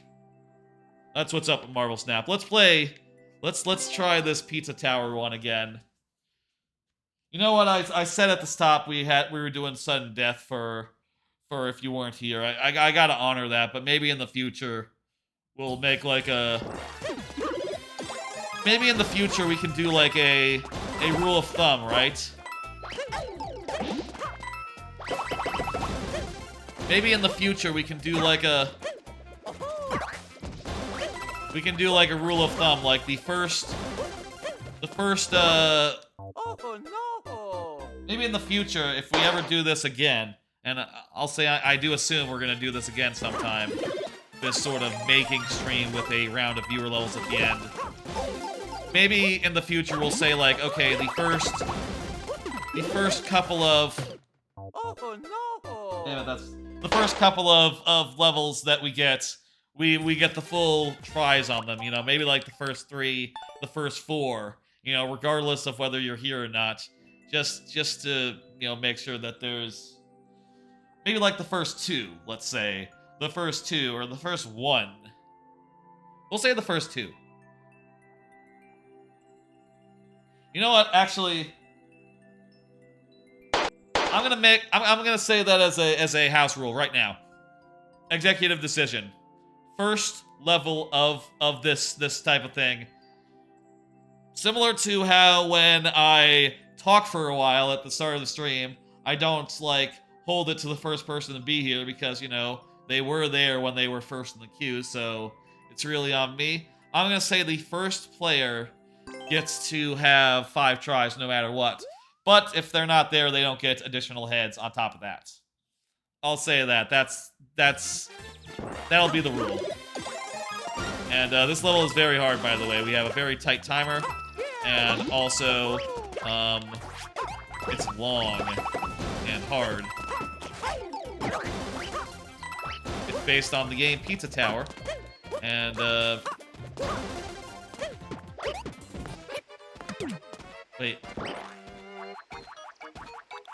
That's what's up with Marvel Snap. Let's play. Let's try this Pizza Tower one again. You know what I said at the top we were doing sudden death for if you weren't here. I gotta honor that, but maybe in the future we'll make like a maybe in the future we can do like a rule of thumb, right? Maybe in the future we can do like a rule of thumb, like the first Oh no! maybe in the future, if we ever do this again, and I'll say I do assume we're gonna do this again sometime, this sort of making stream with a round of viewer levels at the end. Maybe in the future we'll say like, okay, the first couple of Oh no! damn it, that's the first couple of levels that we get get the full tries on them, you know, maybe like the first 3, the first 4, you know, regardless of whether you're here or not, just to, you know, make sure that there's maybe like the first 2, let's say, the first 2 or the first 1. We'll say the first 2. You know what? Actually, I'm gonna say that as a house rule right now. Executive decision. First level of this type of thing. Similar to how when I talk for a while at the start of the stream, I don't like hold it to the first person to be here because, you know, they were there when they were first in the queue, so it's really on me. I'm gonna say the first player gets to have 5 tries no matter what. But if they're not there, they don't get additional heads on top of that. I'll say that. That'll be the rule. And this level is very hard, by the way. We have a very tight timer, and also it's long and hard. It's based on the game Pizza Tower, and wait.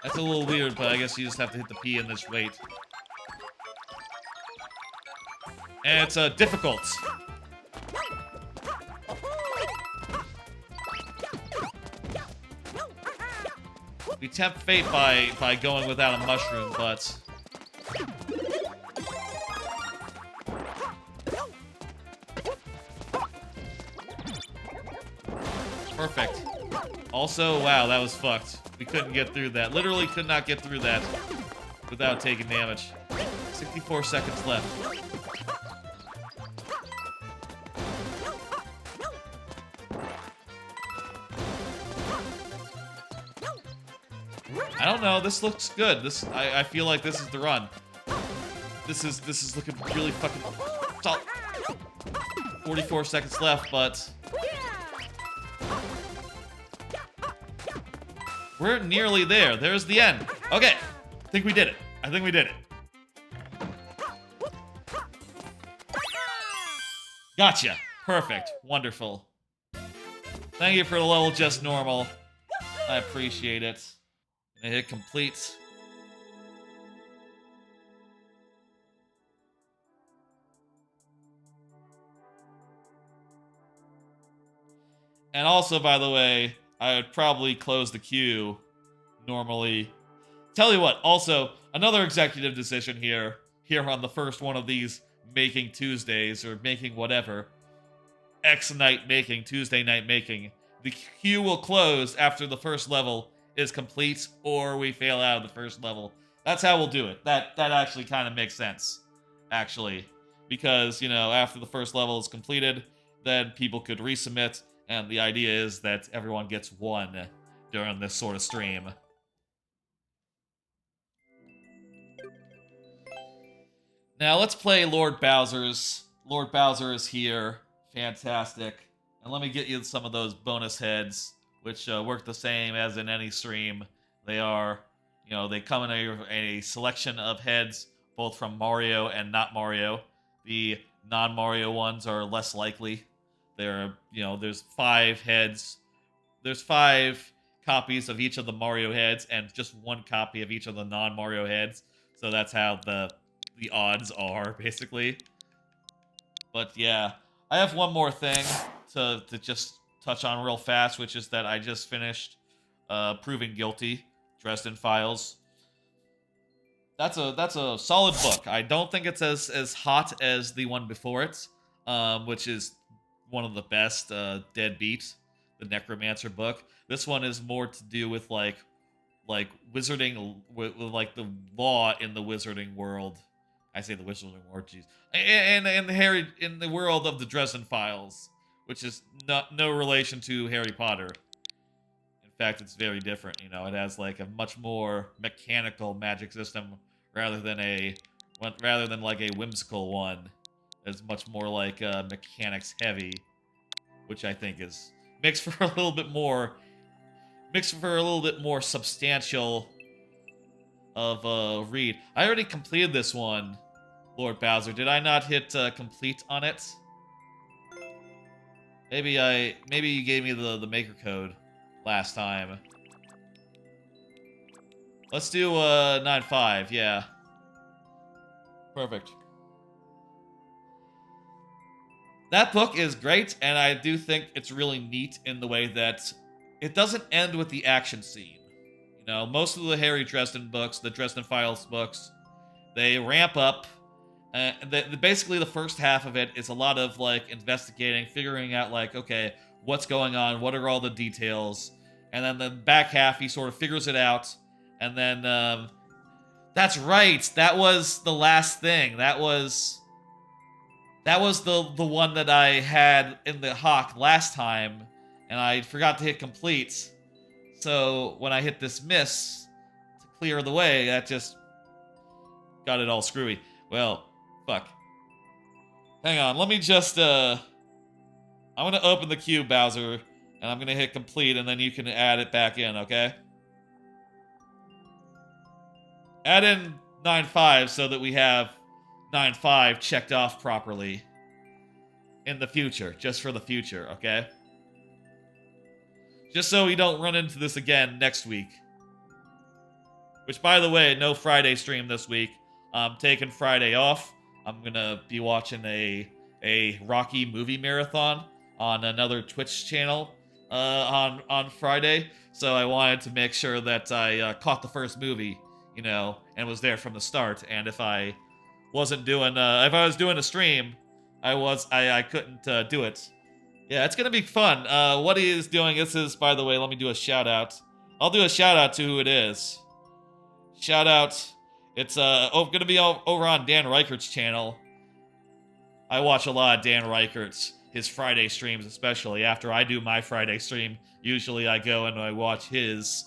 That's a little weird, but I guess you just have to hit the P in this wait. And it's difficult. We tempt fate by going without a mushroom, but perfect. Also, wow, that was fucked. We couldn't get through that. Literally could not get through that without taking damage. 64 seconds left. I don't know. This looks good. I feel like this is the run. This is looking really fucking solid. 44 seconds left, but we're nearly there. There's the end. Okay. I think we did it. I think we did it. Gotcha. Perfect. Wonderful. Thank you for the level just normal. I appreciate it. And hit complete. And also, by the way, I would probably close the queue normally. Tell you what, also, another executive decision here on the first one of these Making Tuesdays, or making whatever. X night making, Tuesday night making. The queue will close after the first level is complete, or we fail out of the first level. That's how we'll do it. That actually kind of makes sense, actually. Because, you know, after the first level is completed, then people could resubmit, and the idea is that everyone gets one during this sort of stream. Now let's play Lord Bowser's. Lord Bowser is here. Fantastic. And let me get you some of those bonus heads, which work the same as in any stream. They are, they come in a selection of heads, both from Mario and not Mario. The non-Mario ones are less likely. There's 5 heads. There's 5 copies of each of the Mario heads and just 1 copy of each of the non-Mario heads. So that's how the odds are, basically. But yeah, I have one more thing to just touch on real fast, which is that I just finished Proving Guilty, Dresden Files. That's a solid book. I don't think it's as hot as the one before it, which is one of the best, Deadbeat, the Necromancer book. This one is more to do with like wizarding, with like the law in the wizarding world. I say the wizarding world, jeez, and in the world of the Dresden Files, which is no relation to Harry Potter. In fact, it's very different. It has like a much more mechanical magic system rather than like a whimsical one. It's much more like mechanics heavy, which I think makes for a little bit more substantial of a read. I already completed this one, Lord Bowser. Did I not hit complete on it? Maybe you gave me the maker code last time. Let's do 9.5, yeah. Perfect. That book is great, and I do think it's really neat in the way that it doesn't end with the action scene. Most of the Harry Dresden books, the Dresden Files books, they ramp up. Basically, the first half of it is a lot of like investigating, figuring out like, okay, what's going on, what are all the details, and then the back half he sort of figures it out, and then that's right, that was the last thing. That was the one that I had in the Hawk last time, and I forgot to hit complete. So when I hit this to clear the way, that just got it all screwy. Well, fuck. Hang on, let me just, I'm gonna open the cube, Bowser, and I'm gonna hit complete, and then you can add it back in, okay? Add in 9.5 so that we have 9.5 checked off properly in the future, just for the future, okay? Just so we don't run into this again next week. Which, by the way, no Friday stream this week. I'm taking Friday off. I'm gonna be watching a Rocky movie marathon on another Twitch channel on Friday. So I wanted to make sure that I caught the first movie, and was there from the start. And if I wasn't doing, if I was doing a stream, I couldn't do it. Yeah, it's gonna be fun. What he is doing, this is, by the way, let me do a shout out. I'll do a shout out to who it is. Shout out. It's gonna be over on Dan Reichert's channel. I watch a lot of Dan Reichert's, his Friday streams, especially after I do my Friday stream. Usually I go and I watch his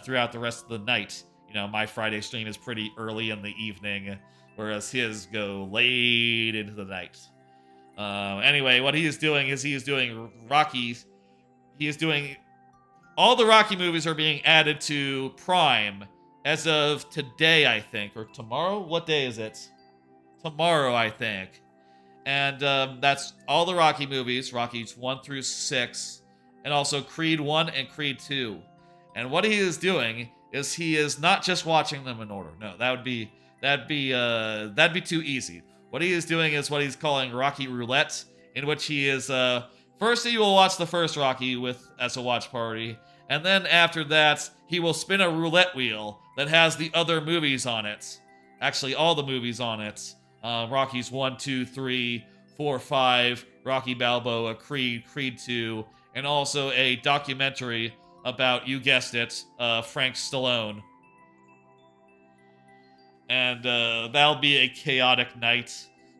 throughout the rest of the night. My Friday stream is pretty early in the evening, whereas his go late into the night. Anyway, what he is doing is he is doing Rockies. He is doing... All the Rocky movies are being added to Prime as of today, I think. Or tomorrow? What day is it? Tomorrow, I think. And that's all the Rocky movies, Rockies 1 through 6, and also Creed 1 and Creed 2. And what he is doing is he is not just watching them in order. No, that'd be too easy. What he is doing is what he's calling Rocky Roulette, in which he is first he will watch the first Rocky as a watch party, and then after that he will spin a roulette wheel that has the other movies on it. Actually, all the movies on it. Rockies 1, 2, 3, 4, 5, Rocky Balboa, Creed, Creed 2, and also a documentary about, you guessed it, Frank Stallone. And that'll be a chaotic night,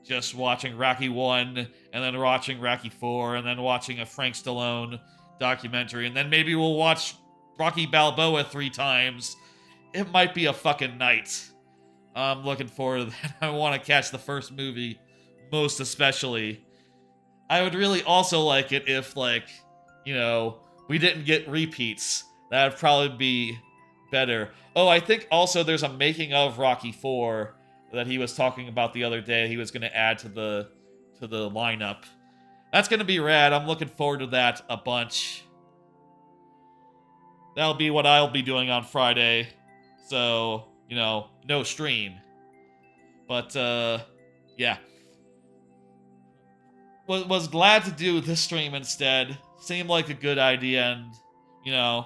just watching Rocky 1, and then watching Rocky 4, and then watching a Frank Stallone documentary, and then maybe we'll watch Rocky Balboa 3 times, it might be a fucking night. I'm looking forward to that. I want to catch the first movie, most especially. I would really also like it if, like, you know, we didn't get repeats. That would probably be better. Oh, I think also there's a making of Rocky 4 that he was talking about the other day. He was going to add to the lineup. That's going to be rad. I'm looking forward to that a bunch. That'll be what I'll be doing on Friday. So, you know, no stream. But, yeah. Was glad to do this stream instead. Seemed like a good idea, and, you know,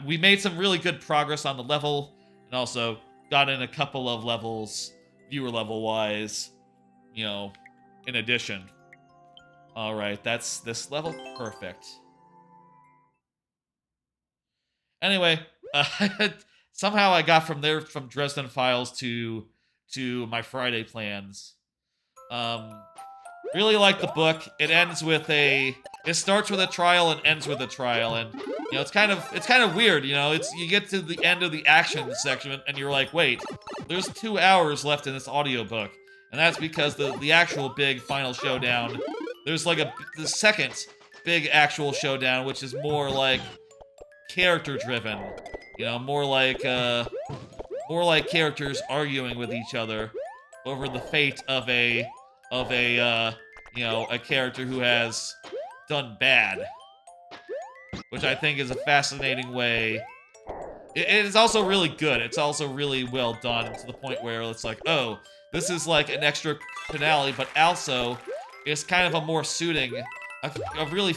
we made some really good progress on the level, and also got in a couple of levels, viewer level wise, you know, in addition. Alright, that's this level. Perfect. Anyway, somehow I got from Dresden Files to my Friday plans. Really like the book. It ends with it starts with a trial and ends with a trial, and you know it's kind of weird. You know, you get to the end of the action section and you're like, wait, there's 2 hours left in this audiobook, and that's because the actual big final showdown. There's like the second big actual showdown, which is more like character driven. You know, more like characters arguing with each other over the fate of a you know, a character who has done bad, which I think is a fascinating way. It is also really good. It's also really well done to the point where it's like, oh, this is like an extra finale, but also it's kind of a more suiting, a really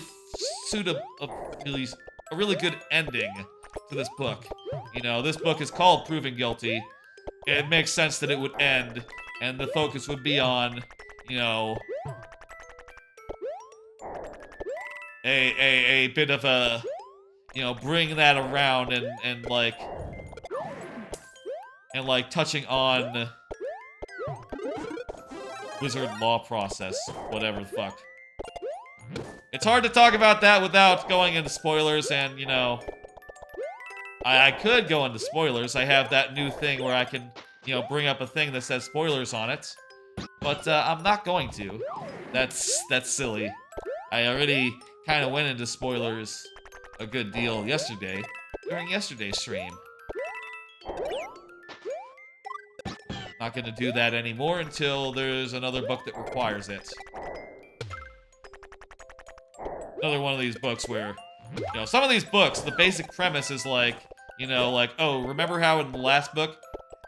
good ending to this book. You know, this book is called Proving Guilty. It makes sense that it would end, and the focus would be on, you know, a bit of a, you know, bring that around and like touching on wizard law process, whatever the fuck. It's hard to talk about that without going into spoilers, and you know, I could go into spoilers. I have that new thing where I can, you know, bring up a thing that says spoilers on it, but I'm not going to. That's silly. I already kind of went into spoilers a good deal yesterday, during yesterday's stream. Not gonna do that anymore until there's another book that requires it. Another one of these books where, you know, some of these books, the basic premise is like, you know, like, oh, remember how in the last book,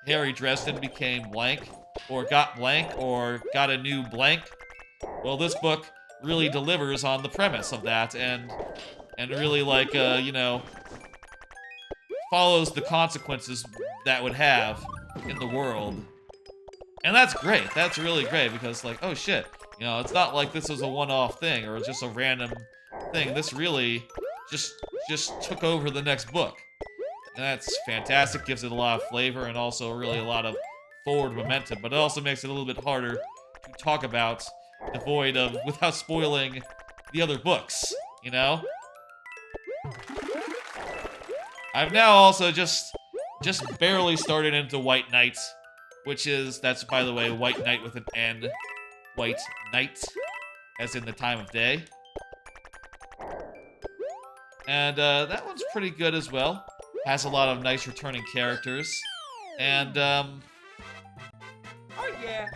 Harry Dresden became blank, or got blank, or got a new blank? Well, this book really delivers on the premise of that, and really, like, you know, follows the consequences that would have in the world. And that's great. That's really great, because, like, oh shit, you know, it's not like this was a one-off thing, or just a random thing. This really just took over the next book. And that's fantastic, gives it a lot of flavor, and also really a lot of forward momentum, but it also makes it a little bit harder to talk about, devoid of, without spoiling the other books, you know? I've now also just barely started into White Knight, that's, by the way, White Knight with an N. White Night, as in the time of day. And, that one's pretty good as well. Has a lot of nice returning characters. And, Oh yeah,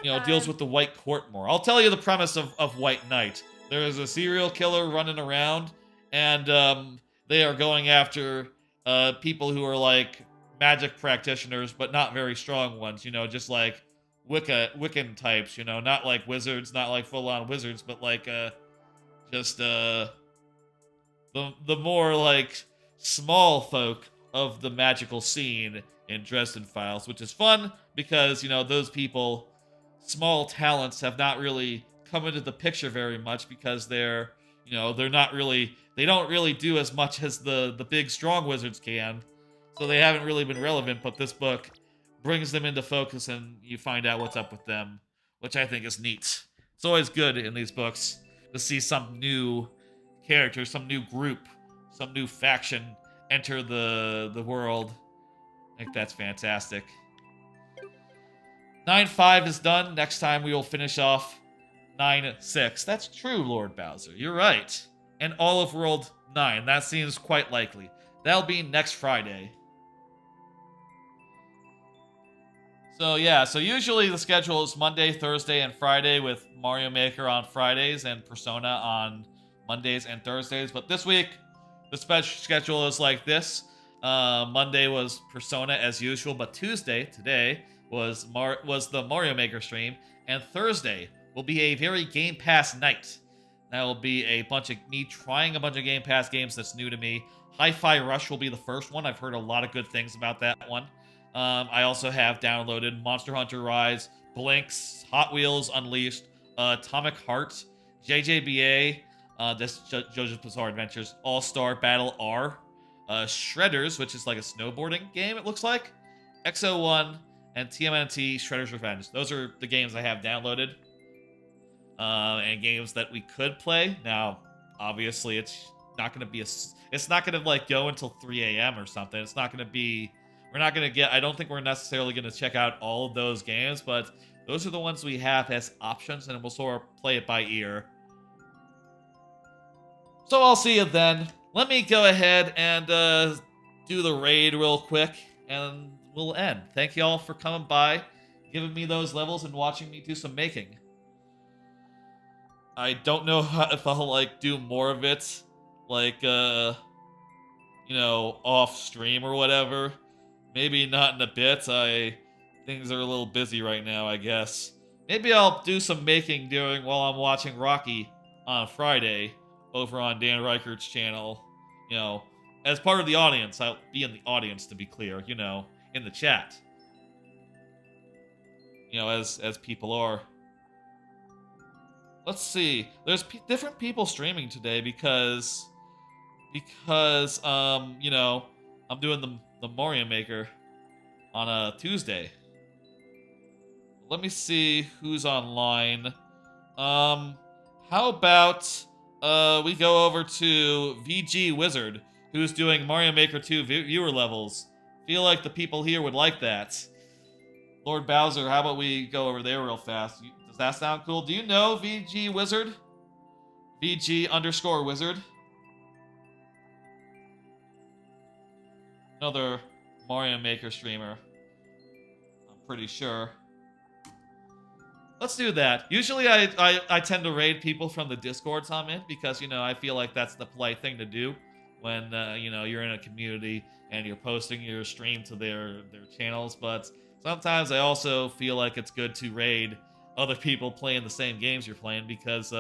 you know, deals with the White Court more. I'll tell you the premise of White Knight. There is a serial killer running around, and, they are going after, people who are, like, magic practitioners, but not very strong ones, you know, just like Wiccan types, you know, not like wizards, not like full-on wizards, but like, just, the more, like, small folk of the magical scene in Dresden Files, which is fun, because, you know, those people, small talents, have not really come into the picture very much, because they're, you know, they don't really do as much as the big, strong wizards can, so they haven't really been relevant, but this book brings them into focus, and you find out what's up with them, which I think is neat. It's always good in these books to see some new character, some new group some new faction enter the world. I think that's fantastic. 9-5 is done. Next time we will finish off 9-6. That's true, Lord Bowser. You're right. And all of World 9. That seems quite likely. That'll be next Friday. So yeah, so usually the schedule is Monday, Thursday, and Friday with Mario Maker on Fridays and Persona on Mondays and Thursdays. But this week, the schedule is like this. Monday was Persona as usual, but Tuesday, today, was the Mario Maker stream, and Thursday will be a very Game Pass night. That will be a bunch of me trying a bunch of Game Pass games that's new to me. Hi-Fi Rush will be the first one. I've heard a lot of good things about that one. I also have downloaded Monster Hunter Rise, Blinks, Hot Wheels Unleashed, Atomic Heart, JJBA, this JoJo's Bizarre Adventures, All-Star Battle R, Shredders, which is like a snowboarding game, it looks like, XO1, and TMNT Shredder's Revenge. Those are the games I have downloaded. And games that we could play. Now, obviously, it's not going to be it's not going to like go until 3 a.m. or something. It's not going to be, we're not going to get, I don't think we're necessarily going to check out all of those games, but those are the ones we have as options, and we'll sort of play it by ear. So I'll see you then. Let me go ahead and do the raid real quick, and we'll end. Thank you all for coming by, giving me those levels, and watching me do some making. I don't know if I'll, like, do more of it, like, you know, off stream or whatever. Maybe not in a bit. Things are a little busy right now, I guess. Maybe I'll do some making while I'm watching Rocky on Friday over on Dan Reichert's channel. You know, as part of the audience. I'll be in the audience, to be clear, you know, in the chat. You know, as people are. Let's see. There's different people streaming today because you know, I'm doing the Mario Maker on a Tuesday. Let me see who's online. How about we go over to VG Wizard, who's doing Mario Maker 2 viewer levels. Feel like the people here would like that. Lord Bowser, how about we go over there real fast? Does that sound cool? Do you know VG Wizard? VG_Wizard? Another Mario Maker streamer. I'm pretty sure. Let's do that. Usually I tend to raid people from the Discords I'm in because, you know, I feel like that's the polite thing to do when, you know, you're in a community and you're posting your stream to their channels. But sometimes I also feel like it's good to raid other people playing the same games you're playing because,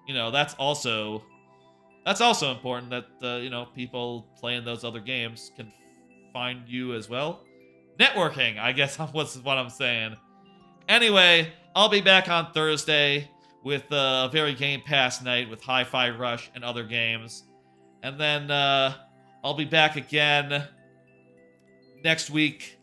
you know, that's also important that, you know, people playing those other games can find you as well. Networking, I guess what's what I'm saying. Anyway, I'll be back on Thursday with a very Game Pass night with Hi-Fi Rush and other games. And then I'll be back again next week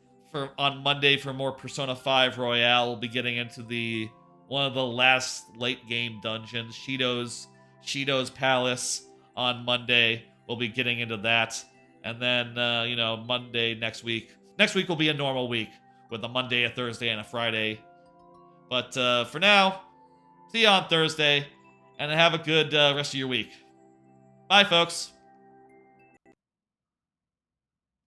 on Monday for more Persona 5 Royale. We'll be getting into one of the last late game dungeons, Shido's Palace on Monday. We'll be getting into that. And then, you know, Monday next week. Next week will be a normal week with a Monday, a Thursday, and a Friday. But for now, see you on Thursday, and have a good rest of your week. Bye, folks.